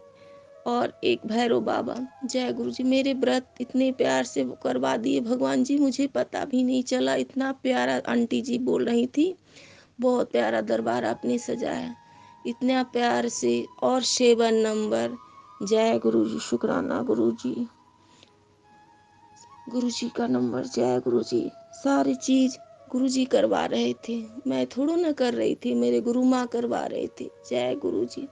और एक भैरव बाबा। जय गुरु जी। मेरे व्रत इतने प्यार से करवा दिए भगवान जी, मुझे पता भी नहीं चला। इतना प्यारा आंटी जी बोल रही थी, बहुत प्यारा दरबार आपने सजाया, इतना प्यार से। और 7 नंबर। जय गुरु जी, शुक्राना गुरु जी, गुरु जी का नंबर। जय गुरु जी। सारी चीज गुरु जी करवा रहे थे, मैं थोड़ा ना कर रही थी, मेरे गुरु माँ करवा रहे थे। जय गुरु जी।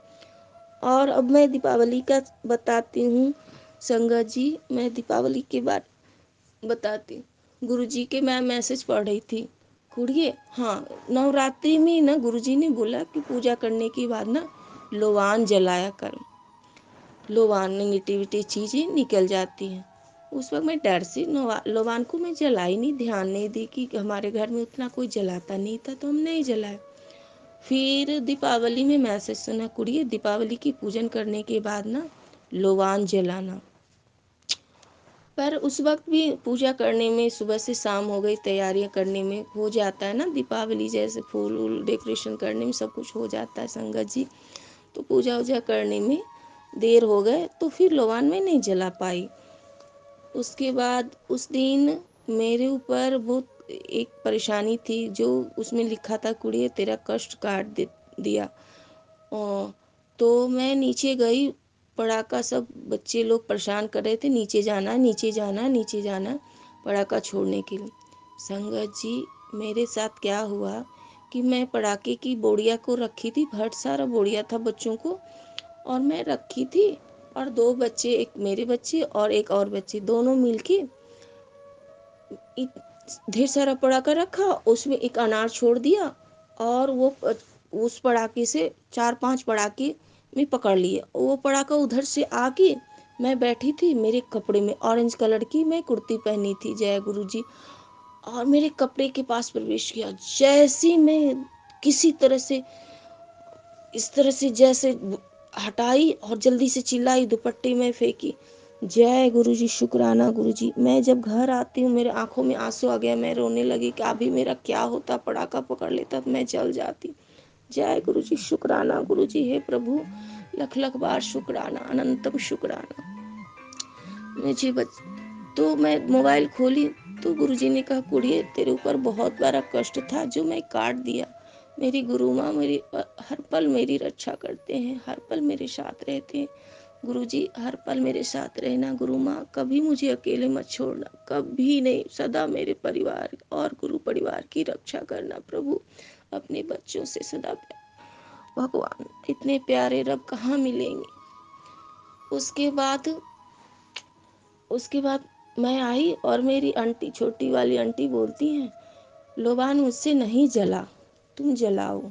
और अब मैं दीपावली का बताती हूँ संगत जी। मैं दीपावली के बाद बताती हूँ। गुरु जी के मैं मैसेज पढ़ रही थी, कुड़िए। हाँ, नवरात्रि में ना गुरु जी ने बोला कि पूजा करने के बाद ना लोवान जलाया कर। लोवान नेगेटिविटी चीज़ें निकल जाती हैं। उस वक्त मैं डर से लोवान को मैं जलाई नहीं, ध्यान नहीं दी कि हमारे घर में उतना कोई जलाता नहीं था, तो हम नहीं जलाए। फिर दीपावली में मैसेज सुना, कुड़िए दीपावली की पूजन करने के बाद ना लोवान जलाना। पर उस वक्त भी पूजा करने में सुबह से शाम हो गई, तैयारियां करने में हो जाता है ना, दीपावली जैसे फूल वूल डेकोरेशन करने में सब कुछ हो जाता है संगत जी। तो पूजा वूजा करने में देर हो गए, तो फिर लोवान में नहीं जला पाई। उसके बाद उस दिन मेरे ऊपर बहुत एक परेशानी थी, जो उसमें लिखा था कुड़िए तेरा कष्ट काट दिया। तो मैं नीचे गई, पड़ाका सब बच्चे लोग परेशान कर रहे थे, नीचे जाना नीचे जाना नीचे जाना पड़ाका छोड़ने के लिए। संगत जी, मेरे साथ क्या हुआ कि मैं पड़ाके की बोड़िया को रखी थी, बहुत सारा बोड़िया था बच्चों को, और मैं रखी थी। और 2 बच्चे, एक मेरे बच्चे और एक और बच्चे, दोनों मिलके ढेर सारा पड़ाका रखा, उसमें एक अनार छोड़ दिया, और वो उस पड़ाके से 4-5 पड़ाके में पकड़ लिए। वो पड़ाका उधर से आके, मैं बैठी थी मेरे कपड़े में, ऑरेंज कलर की मैं कुर्ती पहनी थी, जय गुरु जी, और मेरे कपड़े के पास प्रवेश किया। जैसी मैं किसी तरह से, इस तरह से जैसे हटाई और जल्दी से चिल्लाई, दुपट्टे में फेंकी। जय गुरु जी, शुक्राना गुरु जी। मैं जब घर आती हूँ मेरे आंखों में आंसू आ गया, मैं रोने लगी कि अभी मेरा क्या होता, पड़ाका पकड़ लेता तो मैं जल जाती। जय गुरु जी, शुक्राना गुरु जी। हे प्रभु, लख लख बार शुक्राना, अनंतम शुक्राना। मुझे तो मैं मोबाइल खोली तो गुरुजी ने कहा, कुड़िए तेरे ऊपर बहुत बड़ा कष्ट था जो मैं काट दिया। मेरी गुरु माँ मेरी हर पल मेरी रक्षा करते हैं, हर पल मेरे साथ रहते हैं। गुरुजी हर पल मेरे साथ रहना गुरु माँ, कभी मुझे अकेले मत छोड़ना, कभी नहीं, सदा मेरे परिवार और गुरु परिवार की रक्षा करना प्रभु, अपने बच्चों से सदा भगवान, इतने प्यारे रब कहाँ मिलेंगे। उसके बाद मैं आई और मेरी आंटी, छोटी वाली आंटी बोलती हैं, लोबान मुझसे नहीं जला, तुम जलाओ।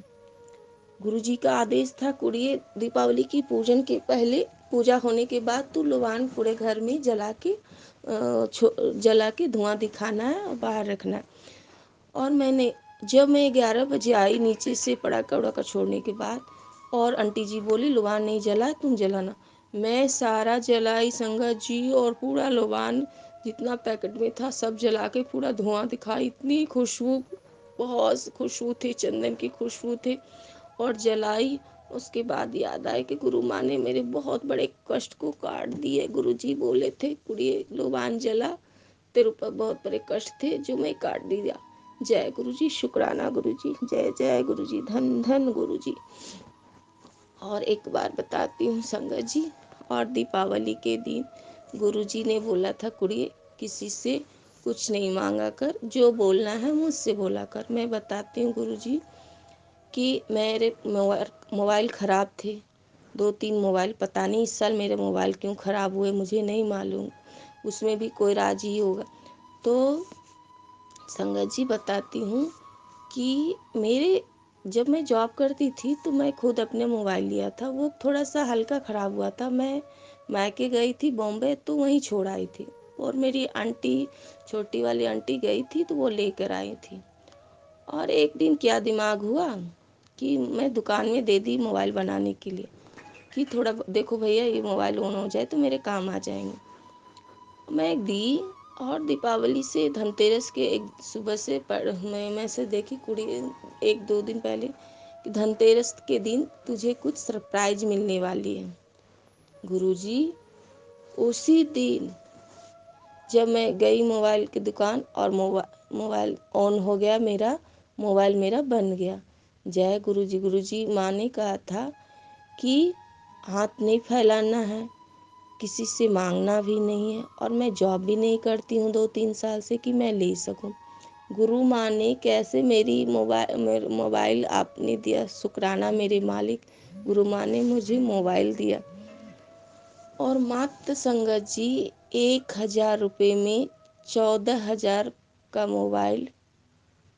गुरुजी का आदेश था, कुड़िए दीपावली की पूजन के पहले, पूजा होने के बाद तू लोबान पूरे घर में जला के धुआं दिखाना है और बाहर रखना है। और जब मैं 11 बजे आई नीचे से पड़ाका उड़ाका छोड़ने के बाद, और आंटी जी बोली लोबान नहीं जला, तुम जलाना। मैं सारा जलाई संगत जी, और पूरा लोबान जितना पैकेट में था सब जला के पूरा धुआं दिखाई। इतनी खुशबू, बहुत खुशबू थी, चंदन की खुशबू थी, और जलाई। उसके बाद याद आए कि गुरु माँ ने मेरे बहुत बड़े कष्ट को काट दिए। गुरु जी बोले थे, कुड़िए लोबान जला, तेरे ऊपर बहुत बड़े कष्ट थे जो मैं काट दिया। जय गुरु जी, शुक्राना गुरु जी, जय जय गुरु जी, धन धन गुरु जी। और एक बार बताती हूँ संगत जी, और दीपावली के दिन गुरुजी ने बोला था, कुड़िए किसी से कुछ नहीं मांगा कर, जो बोलना है मुझसे बोला कर। मैं बताती हूँ गुरुजी कि मेरे मोबाइल ख़राब थे, 2-3 मोबाइल, पता नहीं इस साल मेरे मोबाइल क्यों ख़राब हुए, मुझे नहीं मालूम, उसमें भी कोई राज ही होगा। तो संगत जी बताती हूँ कि जब मैं जॉब करती थी तो मैं खुद अपने मोबाइल लिया था, वो थोड़ा सा हल्का ख़राब हुआ था। मैं मायके गई थी बॉम्बे तो वहीं छोड़ आई थी, और मेरी आंटी, छोटी वाली आंटी गई थी तो वो लेकर आई थी। और एक दिन क्या दिमाग हुआ कि मैं दुकान में दे दी मोबाइल बनाने के लिए, कि थोड़ा देखो भैया ये मोबाइल ऑन हो जाए तो मेरे काम आ जाएंगे। मैं दी, और दीपावली से धनतेरस के एक सुबह से मैं से देखी कुड़ी 1-2 दिन पहले कि धनतेरस के दिन तुझे कुछ सरप्राइज मिलने वाली है। गुरुजी उसी दिन जब मैं गई मोबाइल की दुकान, और मोबाइल ऑन हो गया, मोबाइल मेरा बन गया। जय गुरुजी। गुरुजी माँ ने कहा था कि हाथ नहीं फैलाना है, किसी से मांगना भी नहीं है, और मैं जॉब भी नहीं करती हूँ 2-3 साल से कि मैं ले सकूँ। गुरु माँ ने कैसे मेरी मोबाइल आपने दिया, शुक्राना मेरे मालिक, गुरु माँ ने मुझे मोबाइल दिया। और मात्र संगत जी 1,000 रुपये में 14,000 का मोबाइल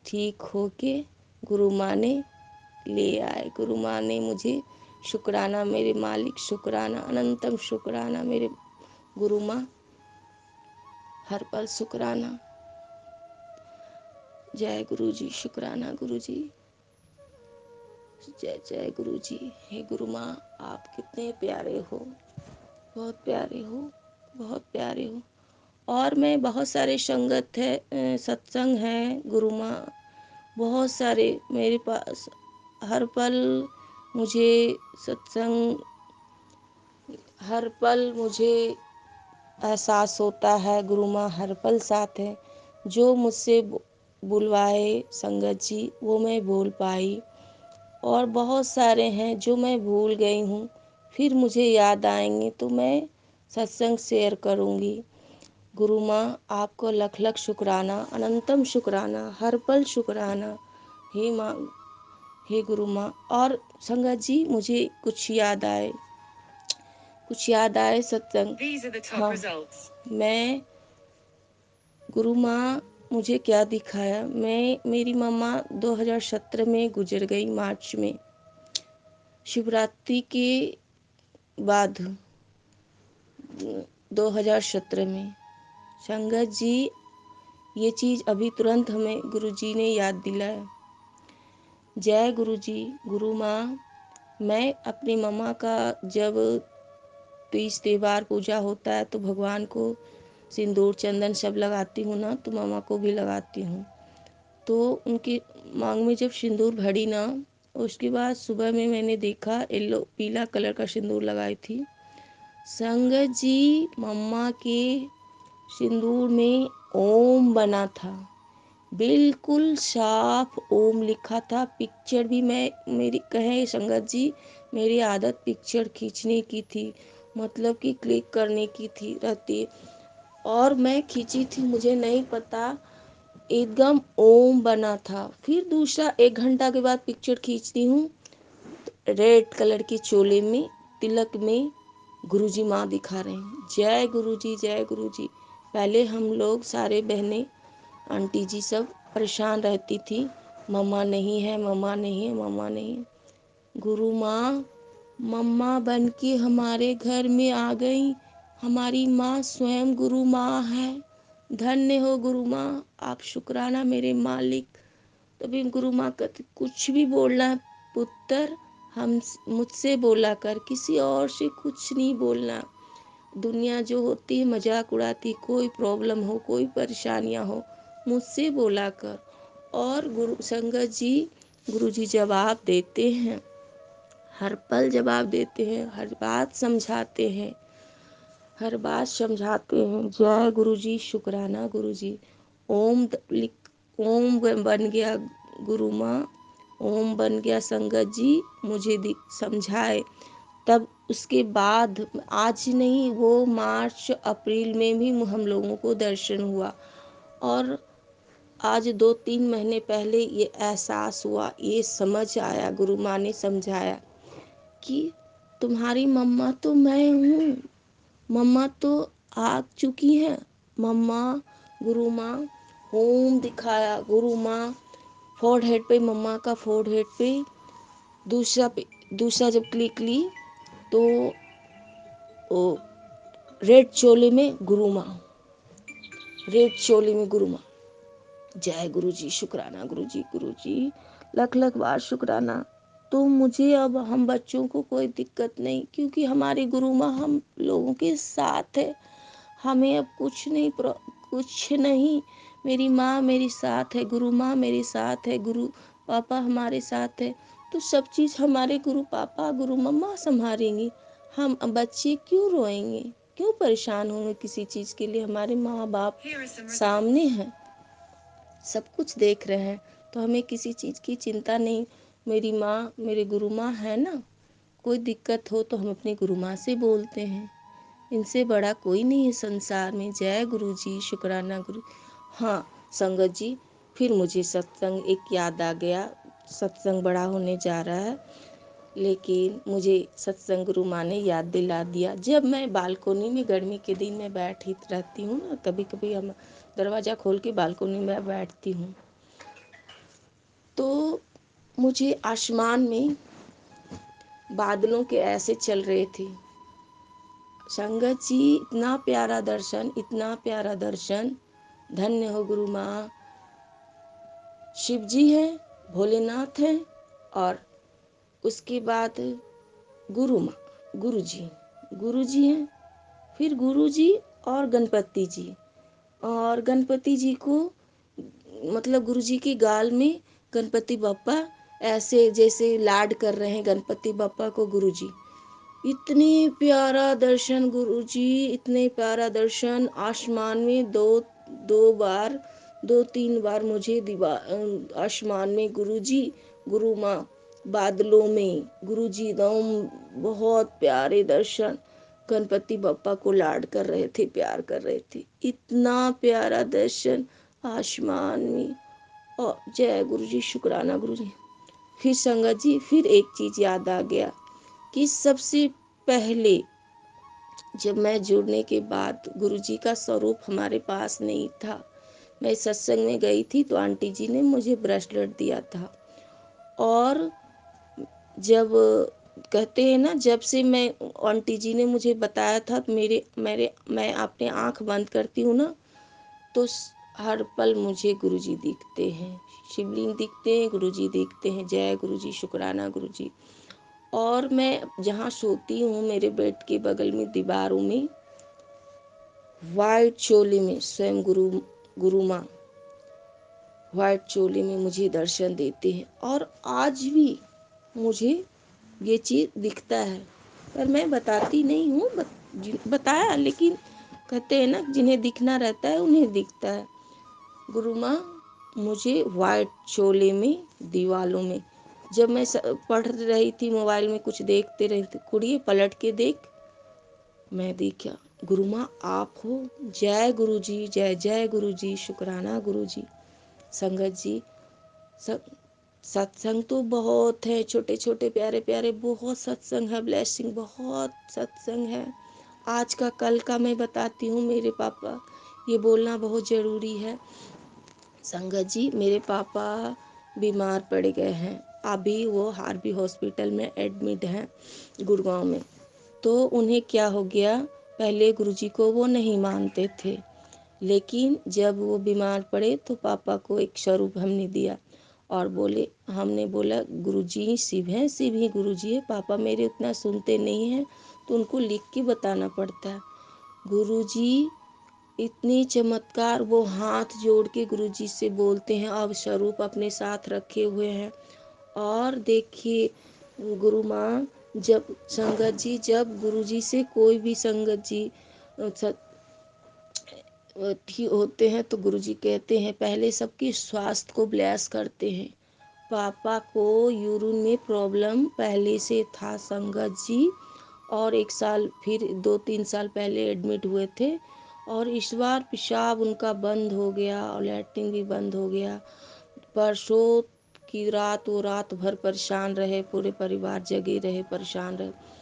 ठीक होके गुरु माँ ने ले आए। गुरु माँ ने मुझे, शुक्राना मेरे मालिक, शुक्राना, अनंतम शुक्राना मेरे गुरु माँ, हर पल शुक्राना। जय गुरु जी, शुक्राना गुरु जी, जय जय गुरु जी। हे गुरु माँ, आप कितने प्यारे हो, बहुत प्यारे हो, बहुत प्यारे हो। और मैं बहुत सारे सत्संग हैं गुरु माँ, बहुत सारे मेरे पास, हर पल मुझे सत्संग, हर पल मुझे एहसास होता है गुरु माँ हर पल साथ है। जो मुझसे बुलवाए संगत जी वो मैं बोल पाई, और बहुत सारे हैं जो मैं भूल गई हूँ, फिर मुझे याद आएंगे तो मैं सत्संग शेयर करूँगी। गुरु माँ आपको लख लख शुक्राना, अनंतम शुक्राना, हर पल शुक्राना। हे माँ, हे गुरु माँ। और संगत जी मुझे कुछ याद आए सत्संग। हाँ, मैं गुरु माँ मुझे क्या दिखाया, मेरी मम्मा 2017 में गुजर गई, मार्च में, शिवरात्रि के बाद 2017 में। संगत जी ये चीज़ अभी तुरंत हमें गुरु जी ने याद दिलाया। जय गुरु जी। गुरु माँ, मैं अपनी मम्मा का जब तीज त्यौहार पूजा होता है तो भगवान को सिंदूर चंदन सब लगाती हूँ ना, तो मामा को भी लगाती हूँ। तो उनकी मांग में जब सिंदूर भरी ना, उसके बाद सुबह में मैंने देखा येलो पीला कलर का सिंदूर लगाई थी। संगत जी, मम्मा के सिंदूर में ओम बना था, बिल्कुल साफ ओम लिखा था। पिक्चर भी मेरी कहे संगत जी, मेरी आदत पिक्चर खींचने की थी, मतलब कि क्लिक करने की थी रहती, और मैं खींची थी, मुझे नहीं पता एकदम ओम बना था। फिर दूसरा 1 घंटा के बाद पिक्चर खींचती हूँ, रेड कलर की चोले में तिलक में गुरुजी माँ दिखा रहे हैं। जय गुरुजी, जय गुरुजी। पहले हम लोग सारे बहनें आंटी जी सब परेशान रहती थी, मम्मा नहीं है, मम्मा नहीं है, मम्मा नहीं है। गुरु माँ मम्मा बन के हमारे घर में आ गई। हमारी माँ स्वयं गुरु माँ है। धन्य हो गुरु माँ, आप शुक्राना मेरे मालिक। तभी गुरु माँ कहती, कुछ भी बोलना है पुत्र, हम मुझसे बोला कर, किसी और से कुछ नहीं बोलना। दुनिया जो होती है मजाक उड़ाती, कोई प्रॉब्लम हो, कोई परेशानियां हो, मुझसे बोला कर। और गुरु संगत जी, गुरु जी जवाब देते हैं, हर पल जवाब देते हैं, हर बात समझाते हैं, हर बात समझाते हैं। जय गुरु जी, शुक्राना गुरु जी। ओम बन गया गुरु माँ, ओम बन गया संगत जी, मुझे समझाए। तब उसके बाद आज नहीं, वो मार्च अप्रैल में भी हम लोगों को दर्शन हुआ। और आज 2-3 महीने पहले ये एहसास हुआ, ये समझ आया, गुरु माँ ने समझाया कि तुम्हारी मम्मा तो मैं हूँ, मम्मा तो आ चुकी हैं। मम्मा, गुरु माँ ओम दिखाया, गुरु माँ फोरहेड पे, मम्मा का फोरहेड पे दूसरा जब क्लिक ली तो ओ रेड चोले में गुरु माँ, रेड चोले में गुरु माँ। जय गुरु जी, शुक्राना गुरु जी, गुरु जी लख लख बार शुक्राना। तो मुझे अब हम बच्चों को कोई दिक्कत नहीं, क्योंकि हमारी गुरु माँ हम लोगों के साथ है। हमें अब कुछ नहीं, मेरी माँ मेरे साथ है, गुरु माँ मेरे साथ है, गुरु पापा हमारे साथ है। तो सब चीज़ हमारे गुरु पापा गुरु मम्मा संभालेंगी। हम बच्चे क्यों रोएंगे, क्यों परेशान होंगे किसी चीज़ के लिए? हमारे माँ बाप सामने हैं, सब कुछ देख रहे हैं, तो हमें किसी चीज़ की चिंता नहीं। मेरी माँ मेरे गुरु माँ है ना, कोई दिक्कत हो तो हम अपने गुरु माँ से बोलते हैं, इनसे बड़ा कोई नहीं है संसार में। जय गुरु जी, शुक्राना गुरु। हाँ संगत जी, फिर मुझे सत्संग एक याद आ गया। सत्संग बड़ा होने जा रहा है, लेकिन मुझे सत्संग गुरु माँ ने याद दिला दिया। जब मैं बालकोनी में गर्मी के दिन में बैठी रहती हूँ ना, कभी कभी हम दरवाज़ा खोल के बालकोनी में बैठती हूँ, तो मुझे आसमान में बादलों के ऐसे चल रहे थे। संगत जी, इतना प्यारा दर्शन, इतना प्यारा दर्शन। धन्य हो गुरु माँ। शिव जी हैं, भोलेनाथ हैं, और उसके बाद गुरु माँ, गुरु जी हैं, फिर गुरु जी और गणपति जी। और गणपति जी को मतलब गुरु जी के गाल में गणपति बप्पा ऐसे जैसे लाड कर रहे हैं गणपति बप्पा को गुरु जी। इतने प्यारा दर्शन गुरु जी, इतने प्यारा दर्शन। आसमान में दो तीन बार मुझे आसमान में गुरु जी, गुरु माँ बादलों में गुरु जी, एकदम बहुत प्यारे दर्शन। गणपति बप्पा को लाड कर रहे थे, प्यार कर रहे थे, इतना प्यारा दर्शन आसमान में। और जय गुरु जी, शुक्राना गुरु जी। फिर संगत जी, फिर एक चीज याद आ गया कि सबसे पहले जब मैं जुड़ने के बाद गुरुजी का स्वरूप हमारे पास नहीं था। मैं सत्संग में गई थी तो आंटी जी ने मुझे ब्रेसलेट दिया था। और जब कहते हैं ना, जब से मैं आंटी जी ने मुझे बताया था तो मैं अपने आंख बंद करती हूँ ना, तो हर पल मुझे गुरुजी दिखते हैं, शिवलिंग दिखते हैं, गुरुजी दिखते हैं। जय गुरुजी, शुक्राना गुरुजी। और मैं जहाँ सोती हूँ मेरे बेड के बगल में दीवारों में वाइट चोली में स्वयं गुरु माँ व्हाइट चोली में मुझे दर्शन देते हैं। और आज भी मुझे ये चीज़ दिखता है, पर मैं बताती नहीं हूँ। बताया, लेकिन कहते हैं ना, जिन्हें दिखना रहता है उन्हें दिखता है। गुरु माँ मुझे व्हाइट चोले में दीवालों में, जब मैं पढ़ रही थी मोबाइल में कुछ देखते रही थी, कुड़िए पलट के देख, मैं देखा गुरु माँ आप हो। जय गुरु जी, जय जय गुरु जी, शुक्राना गुरु जी। संगत जी, सत्संग तो बहुत है, छोटे छोटे प्यारे प्यारे बहुत सत्संग है, ब्लेसिंग बहुत सत्संग है। आज का कल का मैं बताती हूँ मेरे पापा, ये बोलना बहुत ज़रूरी है। संगत जी, मेरे पापा बीमार पड़ गए हैं, अभी वो हार्वी हॉस्पिटल में एडमिट हैं गुड़गांव में। तो उन्हें क्या हो गया, पहले गुरुजी को वो नहीं मानते थे, लेकिन जब वो बीमार पड़े तो पापा को एक स्वरूप हमने दिया और बोले, हमने बोला गुरुजी शिव हैं, शिव ही गुरुजी है। पापा मेरे उतना सुनते नहीं हैं, तो उनको लिख के बताना पड़ता है। गुरुजी इतनी चमत्कार, वो हाथ जोड़ के गुरुजी से बोलते हैं, अब स्वरूप अपने साथ रखे हुए हैं। और देखिए गुरु माँ, जब संगत जी, जब गुरुजी से कोई भी संगत जी ठीक होते हैं तो गुरुजी कहते हैं पहले सबके स्वास्थ्य को ब्लेस करते हैं। पापा को यूरिन में प्रॉब्लम पहले से था संगत जी, और 1 साल फिर 2-3 साल पहले एडमिट हुए थे, और इस बार पेशाब उनका बंद हो गया और लैट्रिन भी बंद हो गया। परसों की रात वो रात भर परेशान रहे, पूरे परिवार जगे रहे, परेशान रहे।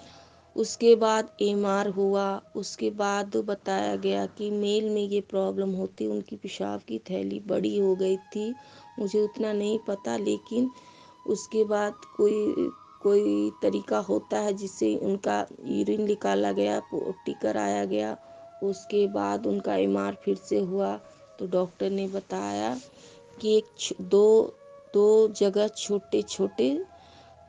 उसके बाद एमआर हुआ, उसके बाद बताया गया कि मेल में ये प्रॉब्लम होती, उनकी पेशाब की थैली बड़ी हो गई थी, मुझे उतना नहीं पता, लेकिन उसके बाद कोई कोई तरीका होता है जिससे उनका यूरिन निकाला गया, पट्टी कराया गया। उसके बाद उनका एमआर फिर से हुआ, तो डॉक्टर ने बताया कि दो दो जगह छोटे छोटे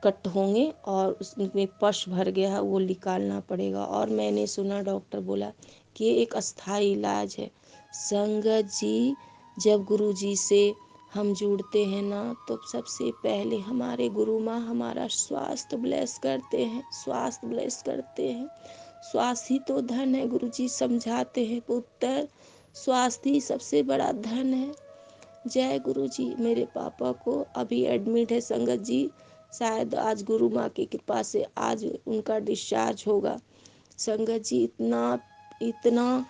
कट होंगे और उसमें पश भर गया है, वो निकालना पड़ेगा। और मैंने सुना डॉक्टर बोला कि एक अस्थाई इलाज है। संगत जी, जब गुरु जी से हम जुड़ते हैं ना, तो सबसे पहले हमारे गुरु माँ हमारा स्वास्थ्य ब्लेस करते हैं, स्वास्थ्य ब्लेस करते हैं। स्वास्थ्य ही तो धन है, गुरु जी समझाते हैं पुत्र, स्वास्थ्य ही सबसे बड़ा धन है। जय गुरु जी। मेरे पापा को अभी एडमिट है संगत जी, शायद आज गुरु माँ की कृपा से आज उनका डिस्चार्ज होगा। संगत जी इतना इतना,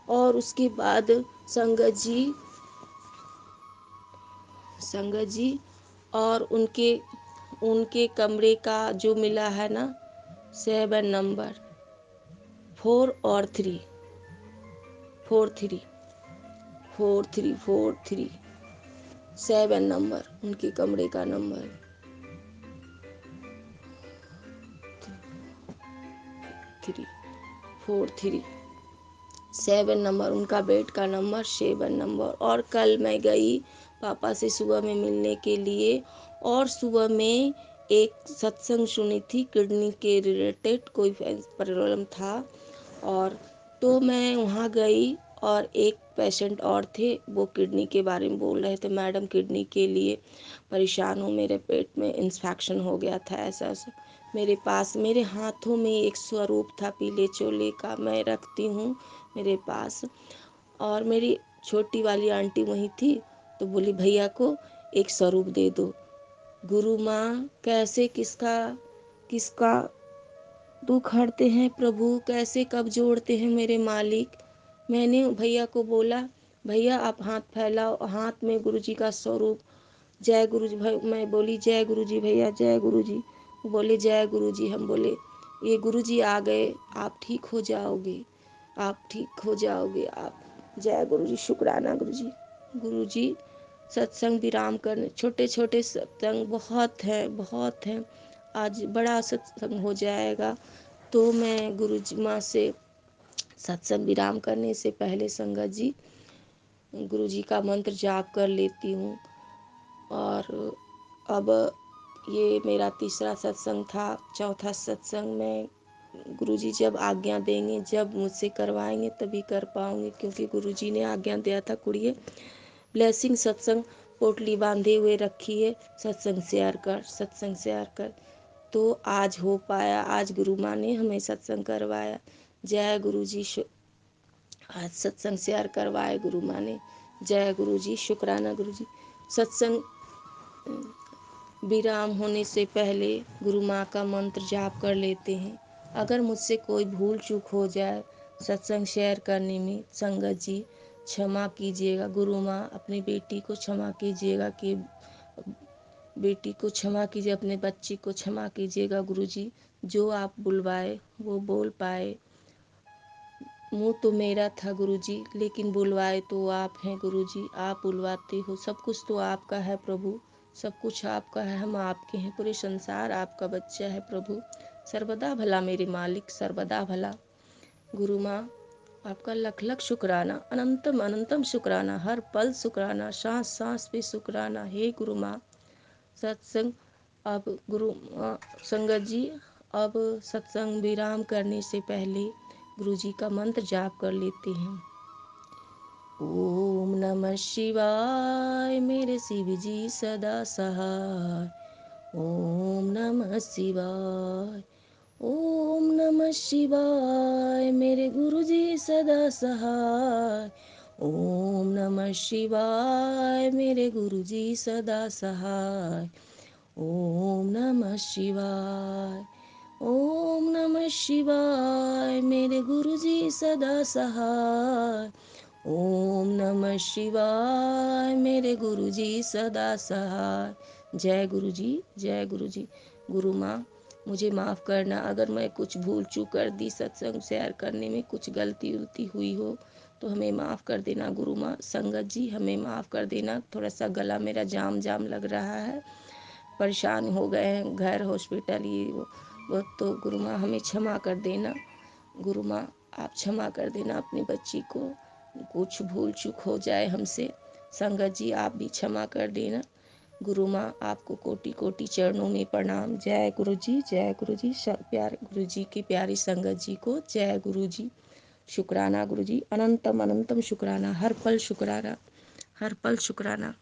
और उसके बाद संगत जी और उनके उनके कमरे का जो मिला है ना, 7 नंबर 4 और 3 4 3 7 नंबर उनके कमरे का नंबर 7 नंबर उनका बेड का नंबर 7 नंबर। और कल मैं गई पापा से सुबह में मिलने के लिए, और सुबह में एक सत्संग सुनी थी, किडनी के रिलेटेड कोई प्रॉब्लम था, और तो मैं वहाँ गई और एक पेशेंट और थे, वो किडनी के बारे में बोल रहे थे, मैडम किडनी के लिए परेशान हूँ, मेरे पेट में इंफेक्शन हो गया था, ऐसा ऐसा। मेरे पास मेरे हाथों में एक स्वरूप था पीले चोले का, मैं रखती हूँ मेरे पास। और मेरी छोटी वाली आंटी वहीं थी, तो बोली भैया को एक स्वरूप दे दो। गुरु माँ कैसे किसका किसका दुख हरते हैं प्रभु, कैसे कब जोड़ते हैं मेरे मालिक। मैंने भैया को बोला, भैया आप हाथ फैलाओ, हाथ में गुरुजी का स्वरूप। जय गुरु जी भाई, मैं बोली जय गुरु जी भैया, जय गुरु जी। बोले जय गुरु जी। हम बोले ये गुरु जी आ गए, आप ठीक हो जाओगे, आप ठीक हो जाओगे आप। जय गुरु जी, शुक्राना गुरु जी। गुरु जी सत्संग विराम करने, छोटे छोटे सत्संग बहुत हैं, बहुत हैं, आज बड़ा सत्संग हो जाएगा। तो मैं गुरु जी माँ से सत्संग विराम करने से पहले संगत जी गुरु जी का मंत्र जाप कर लेती हूँ। और अब ये मेरा तीसरा सत्संग था। चौथा सत्संग में गुरुजी जब आज्ञा देंगे, जब मुझसे करवाएंगे तभी कर पाऊंगी, क्योंकि गुरुजी ने आज्ञा दिया था कुड़िए ब्लेसिंग सत्संग पोटली बांधे हुए रखी है, सत्संग शेयर कर, सत्संग शेयर कर। तो आज हो पाया, आज गुरु माँ ने हमें सत्संग करवाया। जय गुरु जी। आज सत्संग शेयर करवाए गुरु माँ ने। जय गुरु जी, शुक्राना गुरु जी। सत्संग विराम होने से पहले गुरु माँ का मंत्र जाप कर लेते हैं। अगर मुझसे कोई भूल चूक हो जाए सत्संग शेयर करने में, संगत जी क्षमा कीजिएगा। गुरु माँ अपनी बेटी को क्षमा कीजिएगा, कि बेटी को क्षमा कीजिए, अपने बच्ची को क्षमा कीजिएगा गुरुजी। जो आप बुलवाए वो बोल पाए। मुँह तो मेरा था गुरुजी, लेकिन बुलवाए तो आप हैं गुरुजी। आप बुलवाते हो, सब कुछ तो आपका है प्रभु, सब कुछ आपका है, हम आपके हैं, पूरे संसार आपका बच्चा है प्रभु। सर्वदा भला मेरे मालिक, सर्वदा भला। गुरु माँ आपका लख लख शुक्राना, अनंतम अनंतम शुक्राना, हर पल शुक्राना, सांस सांस पे शुक्राना। हे गुरु माँ, सत्संग अब संगत जी, अब सत्संग विराम करने से पहले गुरु जी का मंत्र जाप कर लेते हैं। ओम नमः शिवाय मेरे शिव जी सदा सहाय। ओम नमः शिवाय। ओम नमः शिवाय मेरे गुरु जी सदा सहाय। ओम नमः शिवाय मेरे गुरु जी सदा सहाय। ओम नमः शिवाय। ओम नमः शिवाय मेरे गुरु जी सदा सहाय। ओम नमः शिवाय मेरे गुरु जी सदा सहाय। जय गुरु जी, जय गुरु जी। गुरु माँ मुझे माफ़ करना, अगर मैं कुछ भूल चूक कर दी, सत्संग शेयर करने में कुछ गलती उलती हुई हो तो हमें माफ़ कर देना गुरु माँ। संगत जी हमें माफ़ कर देना, थोड़ा सा गला मेरा जाम जाम लग रहा है, परेशान हो गए हैं, घर हॉस्पिटल ये वो तो गुरु माँ हमें क्षमा कर देना। गुरु माँ आप क्षमा कर देना अपनी बच्ची को, कुछ भूल चूक हो जाए हमसे। संगत जी आप भी क्षमा कर देना। गुरु माँ आपको कोटि कोटि चरणों में प्रणाम। जय गुरु जी, जय गुरु जी। प्यारे गुरु जी की प्यारी संगत जी को जय गुरु जी। शुक्राना गुरु जी, अनंतम अनंतम शुक्राना, हर पल शुक्राना, हर पल शुक्राना।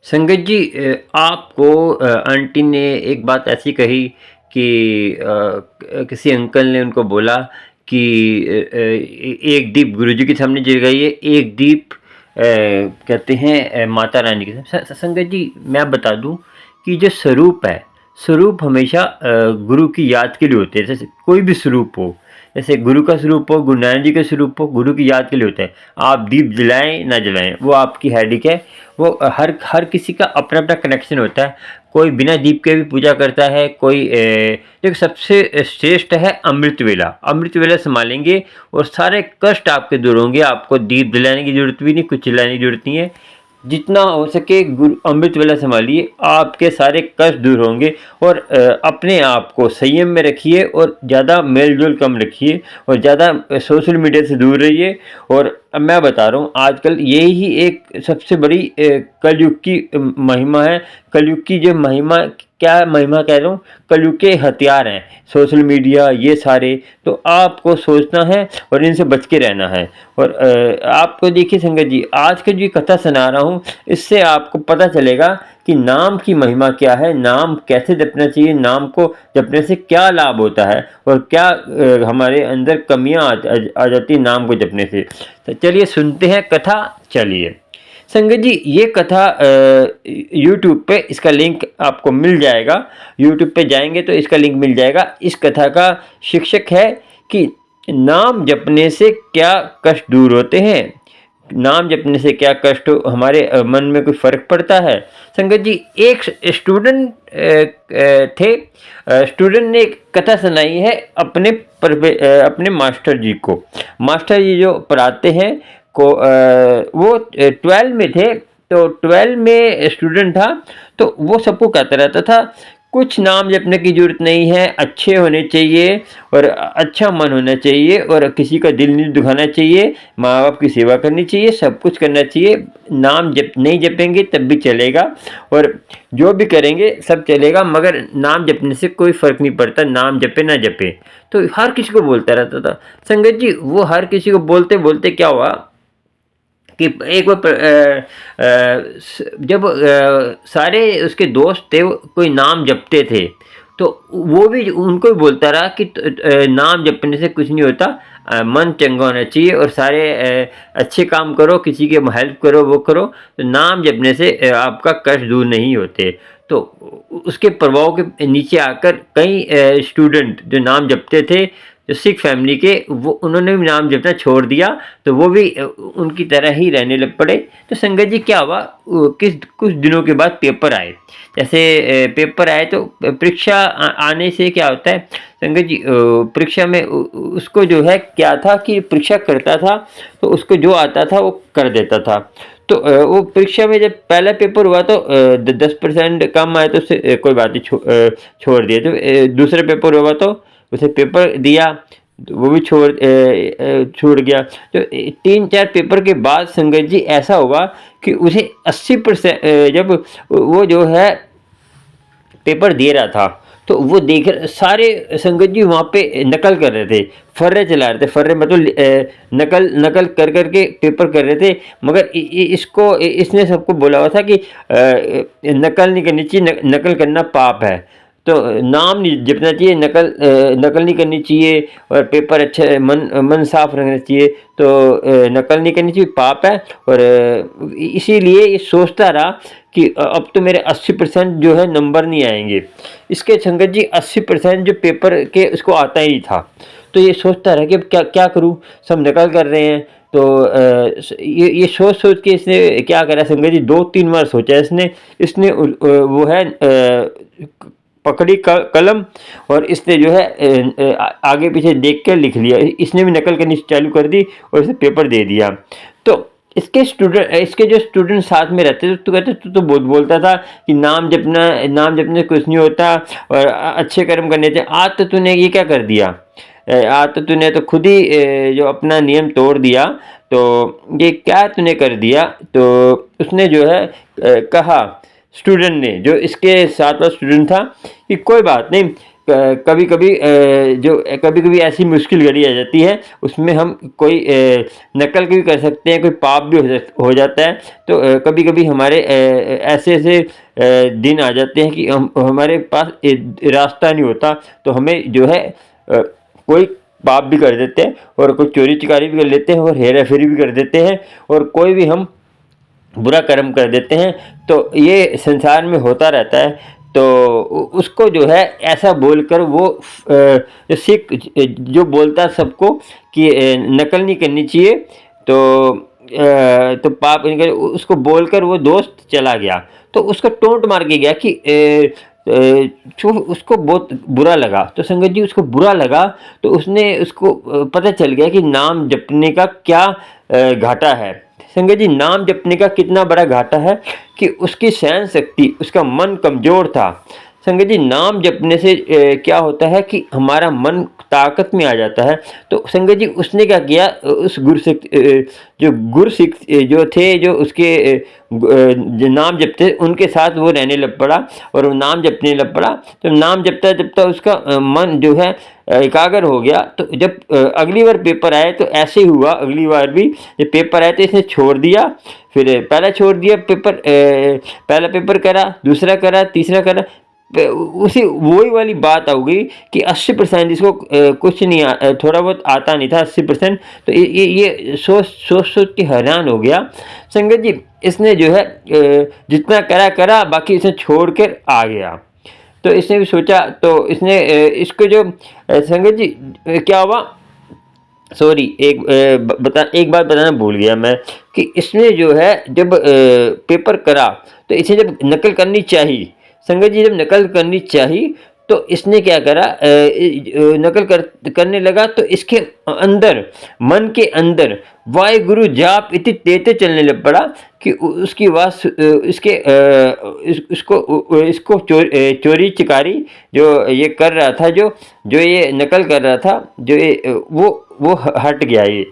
संगत जी, आपको आंटी ने एक बात ऐसी कही कि किसी अंकल ने उनको बोला कि एक दीप गुरुजी के सामने जलाइए, एक दीप कहते हैं माता रानी के सामने। संगत जी मैं बता दूं कि जो स्वरूप है, स्वरूप हमेशा गुरु की याद के लिए होते हैं। जैसे कोई भी स्वरूप हो, जैसे गुरु का स्वरूप हो, गुरु नानक जी का स्वरूप हो, गुरु की याद के लिए होता है। आप दीप जलाएं ना जलाएं वो आपकी हैडिक है। वो हर किसी का अपना अपना कनेक्शन होता है। कोई बिना दीप के भी पूजा करता है, कोई एक सबसे श्रेष्ठ है अमृत वेला। अमृत वेला संभालेंगे और सारे कष्ट आपके दूर होंगे। आपको दीप जलाने की जरूरत भी नहीं, कुछ जलाने की जरूरत नहीं है। जितना हो सके गुरु अमृत वेला संभालिए, आपके सारे कष्ट दूर होंगे। और अपने आप को संयम में रखिए और ज़्यादा मेल जोल कम रखिए और ज़्यादा सोशल मीडिया से दूर रहिए। और मैं बता रहा हूँ आजकल यही ही एक सबसे बड़ी कलयुग की महिमा है। कलयुग की जो महिमा, क्या महिमा कह रहा हूँ, कलयुग के हथियार हैं सोशल मीडिया, ये सारे। तो आपको सोचना है और इनसे बच के रहना है। और आपको देखिए संगत जी, आज की जो कथा सुना रहा हूँ इससे आपको पता चलेगा कि नाम की महिमा क्या है, नाम कैसे जपना चाहिए, नाम को जपने से क्या लाभ होता है और क्या हमारे अंदर कमियां आ जाती हैं नाम को जपने से। तो चलिए सुनते हैं कथा। चलिए संगत जी, ये कथा यूट्यूब पे, इसका लिंक आपको मिल जाएगा। यूट्यूब पे जाएंगे तो इसका लिंक मिल जाएगा। इस कथा का शीर्षक है कि नाम जपने से क्या कष्ट दूर होते हैं। नाम जपने से क्या कष्ट हमारे मन में कोई फ़र्क पड़ता है। संगत जी, एक स्टूडेंट थे। स्टूडेंट ने एक कथा सुनाई है अपने मास्टर जी को। मास्टर जी जो पढ़ाते हैं को वो 12 में थे। तो 12 में स्टूडेंट था, तो वो सबको कहता रहता था कुछ नाम जपने की ज़रूरत नहीं है, अच्छे होने चाहिए और अच्छा मन होना चाहिए और किसी का दिल नहीं दुखाना चाहिए, माँ-बाप की सेवा करनी चाहिए, सब कुछ करना चाहिए। नाम जप नहीं जपेंगे तब भी चलेगा और जो भी करेंगे सब चलेगा, मगर नाम जपने से कोई फ़र्क नहीं पड़ता, नाम जपे ना जपे। तो हर किसी को बोलता रहता था। संगत जी वो हर किसी को बोलते-बोलते क्या हुआ कि एक बार जब सारे उसके दोस्त थे वो कोई नाम जपते थे, तो वो भी उनको भी बोलता रहा कि नाम जपने से कुछ नहीं होता, मन चंगा होना चाहिए और सारे अच्छे काम करो, किसी के हेल्प करो, वो करो, तो नाम जपने से आपका कष्ट दूर नहीं होते। तो उसके प्रभाव के नीचे आकर कई स्टूडेंट जो नाम जपते थे, जो सिख फैमिली के, वो उन्होंने भी नाम जपना छोड़ दिया, तो वो भी उनकी तरह ही रहने लग पड़े। तो संगत जी क्या हुआ, कुछ दिनों के बाद पेपर आए। जैसे पेपर आए तो परीक्षा आने से क्या होता है संगत जी, परीक्षा में उसको जो है क्या था कि परीक्षा करता था तो उसको जो आता था वो कर देता था। तो वो परीक्षा में जब पहला पेपर हुआ तो 10% कम आए तो उसे कोई बात नहीं, छोड़ दिया। तो दूसरा पेपर हुआ तो उसे पेपर दिया, तो वो भी छूट गया। तो 3-4 पेपर के बाद संगत जी ऐसा हुआ कि उसे 80% जब वो जो है पेपर दे रहा था, तो वो देख सारे संगत जी वहाँ पे नकल कर रहे थे, फर्रे चला रहे थे। फर्रे मतलब नकल नकल कर कर के पेपर कर रहे थे, मगर इसने सबको बोला हुआ था कि नकल नहीं करनी चाहिए, नकल करना पाप है। तो नाम नहीं जपना चाहिए, नकल नहीं करनी चाहिए और पेपर अच्छा मन साफ रखना चाहिए। तो नकल नहीं करनी चाहिए, पाप है। और इसीलिए ये सोचता रहा कि अब तो मेरे 80% जो है नंबर नहीं आएंगे। इसके संगत जी 80% जो पेपर के उसको आता ही था। तो ये सोचता रहा कि अब क्या क्या करूँ, सब नकल कर रहे हैं। तो ये सोच सोच के इसने क्या करा संगत जी, 2-3 बार सोचा इसने। इसने वो है पकड़ी कलम और इसने जो है आगे पीछे देख कर लिख लिया। इसने भी नकल करनी चालू कर दी और इसे पेपर दे दिया। तो इसके जो स्टूडेंट साथ में रहते थे तो कहते तू तो बहुत बोलता था कि नाम जपने से कुछ नहीं होता और अच्छे कर्म करने थे, आज तो तूने ये क्या कर दिया, आज तो तूने तो खुद ही जो अपना नियम तोड़ दिया, तो ये क्या तूने कर दिया। तो उसने जो है कहा स्टूडेंट ने, जो इसके साथ वाला स्टूडेंट था, कि कोई बात नहीं, कभी कभी जो कभी कभी ऐसी मुश्किल घड़ी आ जाती है, उसमें हम कोई नकल भी कर सकते हैं, कोई पाप भी हो जाता है। तो कभी कभी हमारे ऐसे ऐसे दिन आ जाते हैं कि हमारे पास रास्ता नहीं होता, तो हमें जो है कोई पाप भी कर देते हैं और कोई चोरी चिकारी भी कर लेते हैं और हेरा फेरी भी कर देते हैं और कोई भी हम बुरा कर्म कर देते हैं। तो ये संसार में होता रहता है। तो उसको जो है ऐसा बोलकर वो सिख जो बोलता सबको कि नकल नहीं करनी चाहिए, तो पाप नहीं करे, उसको बोलकर वो दोस्त चला गया। तो उसको टोंट मार के गया कि उसको बहुत बुरा लगा। तो संगत जी उसको बुरा लगा, तो उसको पता चल गया कि नाम जपने का क्या घाटा है। संगत जी नाम जपने का कितना बड़ा घाटा है कि उसकी सहन शक्ति, उसका मन कमज़ोर था। संगत जी नाम जपने से क्या होता है कि हमारा मन ताकत में आ जाता है। तो संगत जी उसने क्या किया, उस गुरु सिख जो थे, जो उसके जो नाम जपते उनके साथ वो रहने लग पड़ा और वो नाम जपने लग पड़ा। तो नाम जपता जपता उसका मन जो है एकाग्र हो गया। तो जब अगली बार पेपर आए तो ऐसे ही हुआ, अगली बार भी जब पेपर आए तो इसने छोड़ दिया। फिर पहला छोड़ दिया पेपर, पहला पेपर करा, दूसरा करा, तीसरा करा, उसी वही वाली बात हो गई कि 80% इसको कुछ नहीं थोड़ा बहुत आता नहीं था 80%। तो ये सोच सोच सोच के हैरान हो गया। संगत जी इसने जो है जितना करा करा, बाकी इसे छोड़ कर आ गया। तो इसने भी सोचा, तो इसने इसको जो संगत जी क्या हुआ, सॉरी एक बात बताना भूल गया मैं, कि इसने जो है जब पेपर करा तो इसे जब नकल करनी चाहिए, संगत जी जब नकल करनी चाहिए तो इसने क्या करा, नकल करने लगा, तो इसके अंदर, मन के अंदर वाहिगुरु जाप इतनी तेज चलने लग पड़ा कि उसकी आवाज इसके इसको चोरी चिकारी जो ये कर रहा था, जो जो ये नकल कर रहा था, जो ये वो हट गया। ये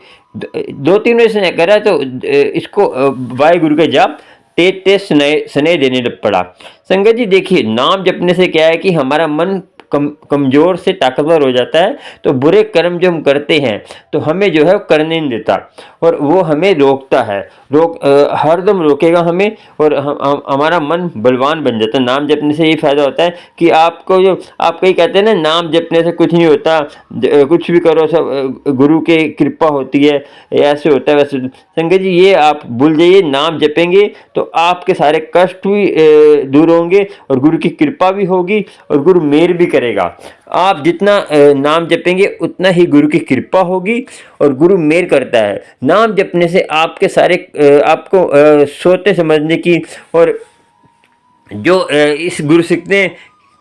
दो तीन मिनट से करा तो इसको वाहिगुरु का जाप तेज तेज सुनाई देने लग पड़ा। संगत जी देखिए, नाम जपने से क्या है कि हमारा मन कमज़ोर से ताकतवर हो जाता है। तो बुरे कर्म जो हम करते हैं तो हमें जो है करने नहीं देता, और वो हमें रोकता है, हरदम रोकेगा हमें, और हमारा मन बलवान बन जाता है। नाम जपने से ये फ़ायदा होता है कि आपको, जो आप कहीं कहते हैं ना, नाम जपने से कुछ नहीं होता, कुछ भी करो सब गुरु की कृपा होती है, ऐसे होता है वैसे। संगत जी ये आप भूल जाइए, नाम जपेंगे तो आपके सारे कष्ट भी दूर होंगे, और गुरु की कृपा भी होगी, और गुरु मेहर भी करेगा। आप जितना नाम जपेंगे उतना ही गुरु की कृपा होगी, और गुरु मेहर करता है। नाम जपने से आपके सारे आपको सोचने समझने की, और जो इस गुरु सिख ने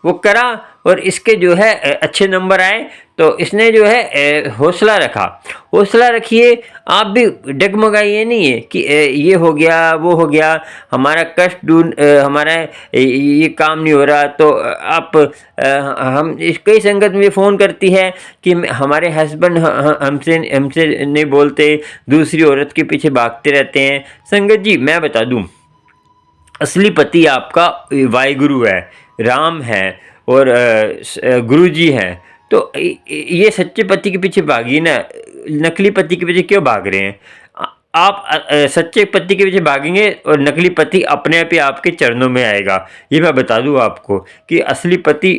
वो करा, और इसके जो है अच्छे नंबर आए, तो इसने जो है हौसला रखा। हौसला रखिए, आप भी डगमगाइए नहीं है कि ये हो गया वो हो गया, हमारा कष्ट दूर, हमारा ये काम नहीं हो रहा। तो आप हम कई संगत में फ़ोन करती है कि हमारे हस्बैंड हमसे हमसे नहीं बोलते, दूसरी औरत के पीछे भागते रहते हैं। संगत जी मैं बता दूं, असली पति आपका वाहिगुरु है, राम है, और गुरु जी हैं। तो ये सच्चे पति के पीछे भागिए ना, नकली पति के पीछे क्यों भाग रहे हैं? आप सच्चे पति के पीछे भागेंगे और नकली पति अपने आप ही आपके चरणों में आएगा। ये मैं बता दूं आपको कि असली पति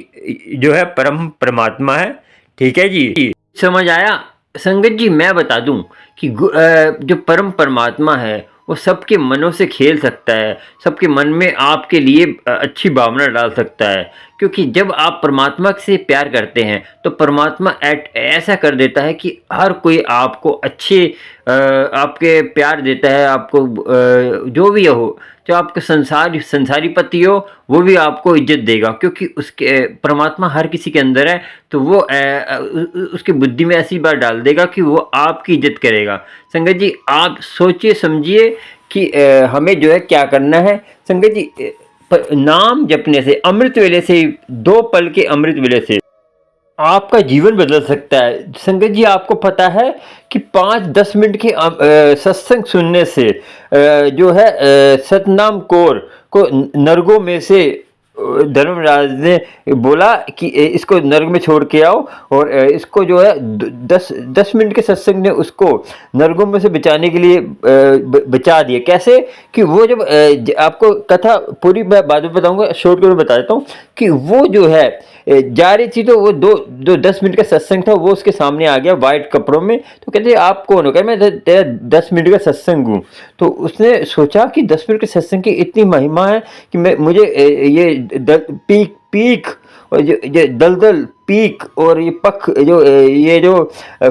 जो है परम परमात्मा है। ठीक है जी, समझ आया? संगत जी मैं बता दूं कि जो परम परमात्मा है वो सबके मनों से खेल सकता है, सबके मन में आपके लिए अच्छी भावना डाल सकता है। क्योंकि जब आप परमात्मा से प्यार करते हैं तो परमात्मा ऐसा कर देता है कि हर कोई आपको अच्छे आपके प्यार देता है, आपको जो भी हो, जो आपके संसारी पति हो वो भी आपको इज्जत देगा, क्योंकि उसके परमात्मा हर किसी के अंदर है। तो वो उसकी बुद्धि में ऐसी बात डाल देगा कि वो आपकी इज्जत करेगा। संगत जी आप सोचिए समझिए कि हमें जो है क्या करना है। संगत जी नाम जपने से, अमृत वेले से, 2 पल के अमृत वेले से आपका जीवन बदल सकता है। संगत जी आपको पता है कि 5-10 मिनट के सत्संग सुनने से जो है सतनाम कौर को नरकों में से धर्मराज ने बोला कि इसको नरक में छोड़ के आओ, और इसको जो है 10 मिनट के सत्संग ने उसको नरकों में से बचाने के लिए बचा दिया। कैसे कि वो जब आपको कथा पूरी बाद में बताऊंगा, शॉर्ट में बता देता हूँ कि वो जो है जा रही थी, तो वो दो 10 मिनट का सत्संग था, वो उसके सामने आ गया वाइट कपड़ों में। तो कहते आप कौन हो? कह मैं तेरा 10 मिनट का सत्संग हूँ। तो उसने सोचा कि 10 मिनट के सत्संग की इतनी महिमा है कि मुझे ये पीक और ये दलदल पीक और ये पख ये जो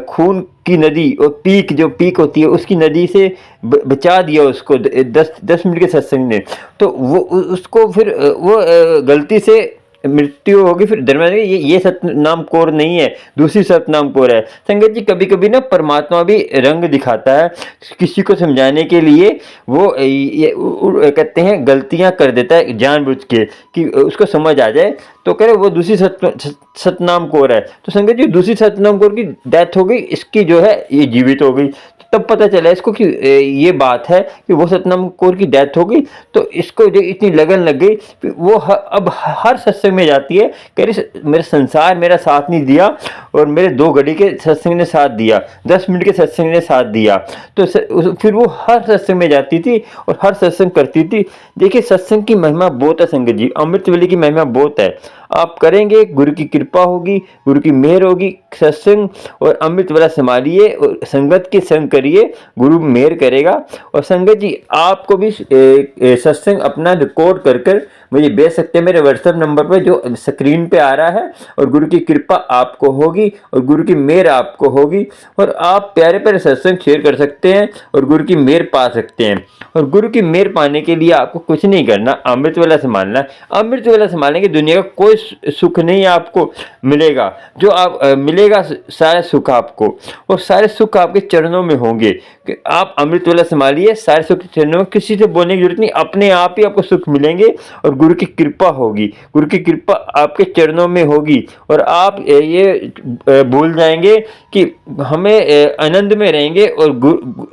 खून की नदी और पीक जो पीक होती है उसकी नदी से बचा दिया उसको 10 मिनट के सत्संग ने। तो वो उसको फिर वो गलती से मृत्यु होगी। फिर धर्मराज ये सतनाम कौर नहीं है, दूसरी सतनाम कौर है। संगत जी कभी कभी ना परमात्मा भी रंग दिखाता है किसी को समझाने के लिए। वो कहते हैं गलतियां कर देता है जानबूझ के कि उसको समझ आ जाए। तो कह रहे वो दूसरी सतनाम कौर है। तो संगत जी दूसरी सतनाम कौर की डेथ हो गई, इसकी जो है ये जीवित हो गई। तब पता चला इसको कि ये बात है कि वो सतनाम कौर की डेथ हो गई। तो इसको जो इतनी लगन लग गई, वो अब हर सत्संग में जाती है, कह रही मेरा संसार मेरा साथ नहीं दिया और मेरे 2 घड़ी के सत्संग ने साथ दिया, 10 मिनट के सत्संग ने साथ दिया। तो फिर वो हर सत्संग में जाती थी और हर सत्संग करती थी। देखिए सत्संग की महिमा बहुत है संगत जी, अमृत वेले की महिमा बहुत है। आप करेंगे, गुरु की कृपा होगी, गुरु की मेहर होगी। सत्संग और अमृत वाला संभालिए और संगत के संग करिए, गुरु मेहर करेगा। और संगत जी आपको भी सत्संग अपना रिकॉर्ड कर मुझे भेज सकते हैं मेरे व्हाट्सएप नंबर पर जो स्क्रीन पे आ रहा है। और गुरु की कृपा आपको होगी और गुरु की मेहर आपको होगी, और आप प्यारे प्यारे सत्संग शेयर कर सकते हैं और गुरु की मेहर पा सकते हैं। और गुरु की मेहर पाने के लिए आपको कुछ नहीं करना, अमृत वाला संभालना। अमृत वाला संभालने की दुनिया का कोई सुख नहीं आपको मिलेगा, जो आप मिलेगा सारा सुख आपको, और सारे सुख आपके चरणों में होंगे। कि आप अमृत वेला संभालिए, सारे सुख चरणों में, किसी से बोलने की जरूरत नहीं, अपने आप ही आपको सुख मिलेंगे और गुरु की कृपा होगी, गुरु की कृपा आपके चरणों में होगी। और आप ये भूल जाएंगे कि हमें आनंद में रहेंगे, और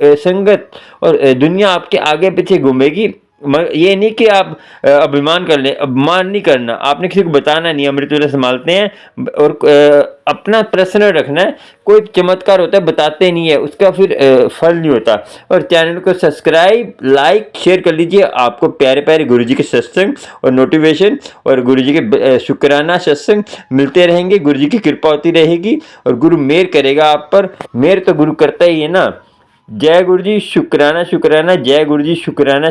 संगत और दुनिया आपके आगे पीछे घूमेगी। ये नहीं कि आप अभिमान कर लें, अभिमान नहीं करना, आपने किसी को बताना नहीं अमृत वेला संभालते हैं, और अपना प्रश्न रखना है। कोई चमत्कार होता है बताते नहीं है, उसका फिर फल नहीं होता। और चैनल को सब्सक्राइब, लाइक, शेयर कर लीजिए। आपको प्यारे प्यारे गुरुजी के सत्संग और नोटिफिकेशन और गुरुजी के शुक्राना सत्संग मिलते रहेंगे। गुरुजी की कृपा होती रहेगी और गुरु मेहर करेगा आप पर। मेहर तो गुरु करता ही है ना। जय गुरुजी, शुक्राना शुक्राना, जय गुरुजी, शुक्राना।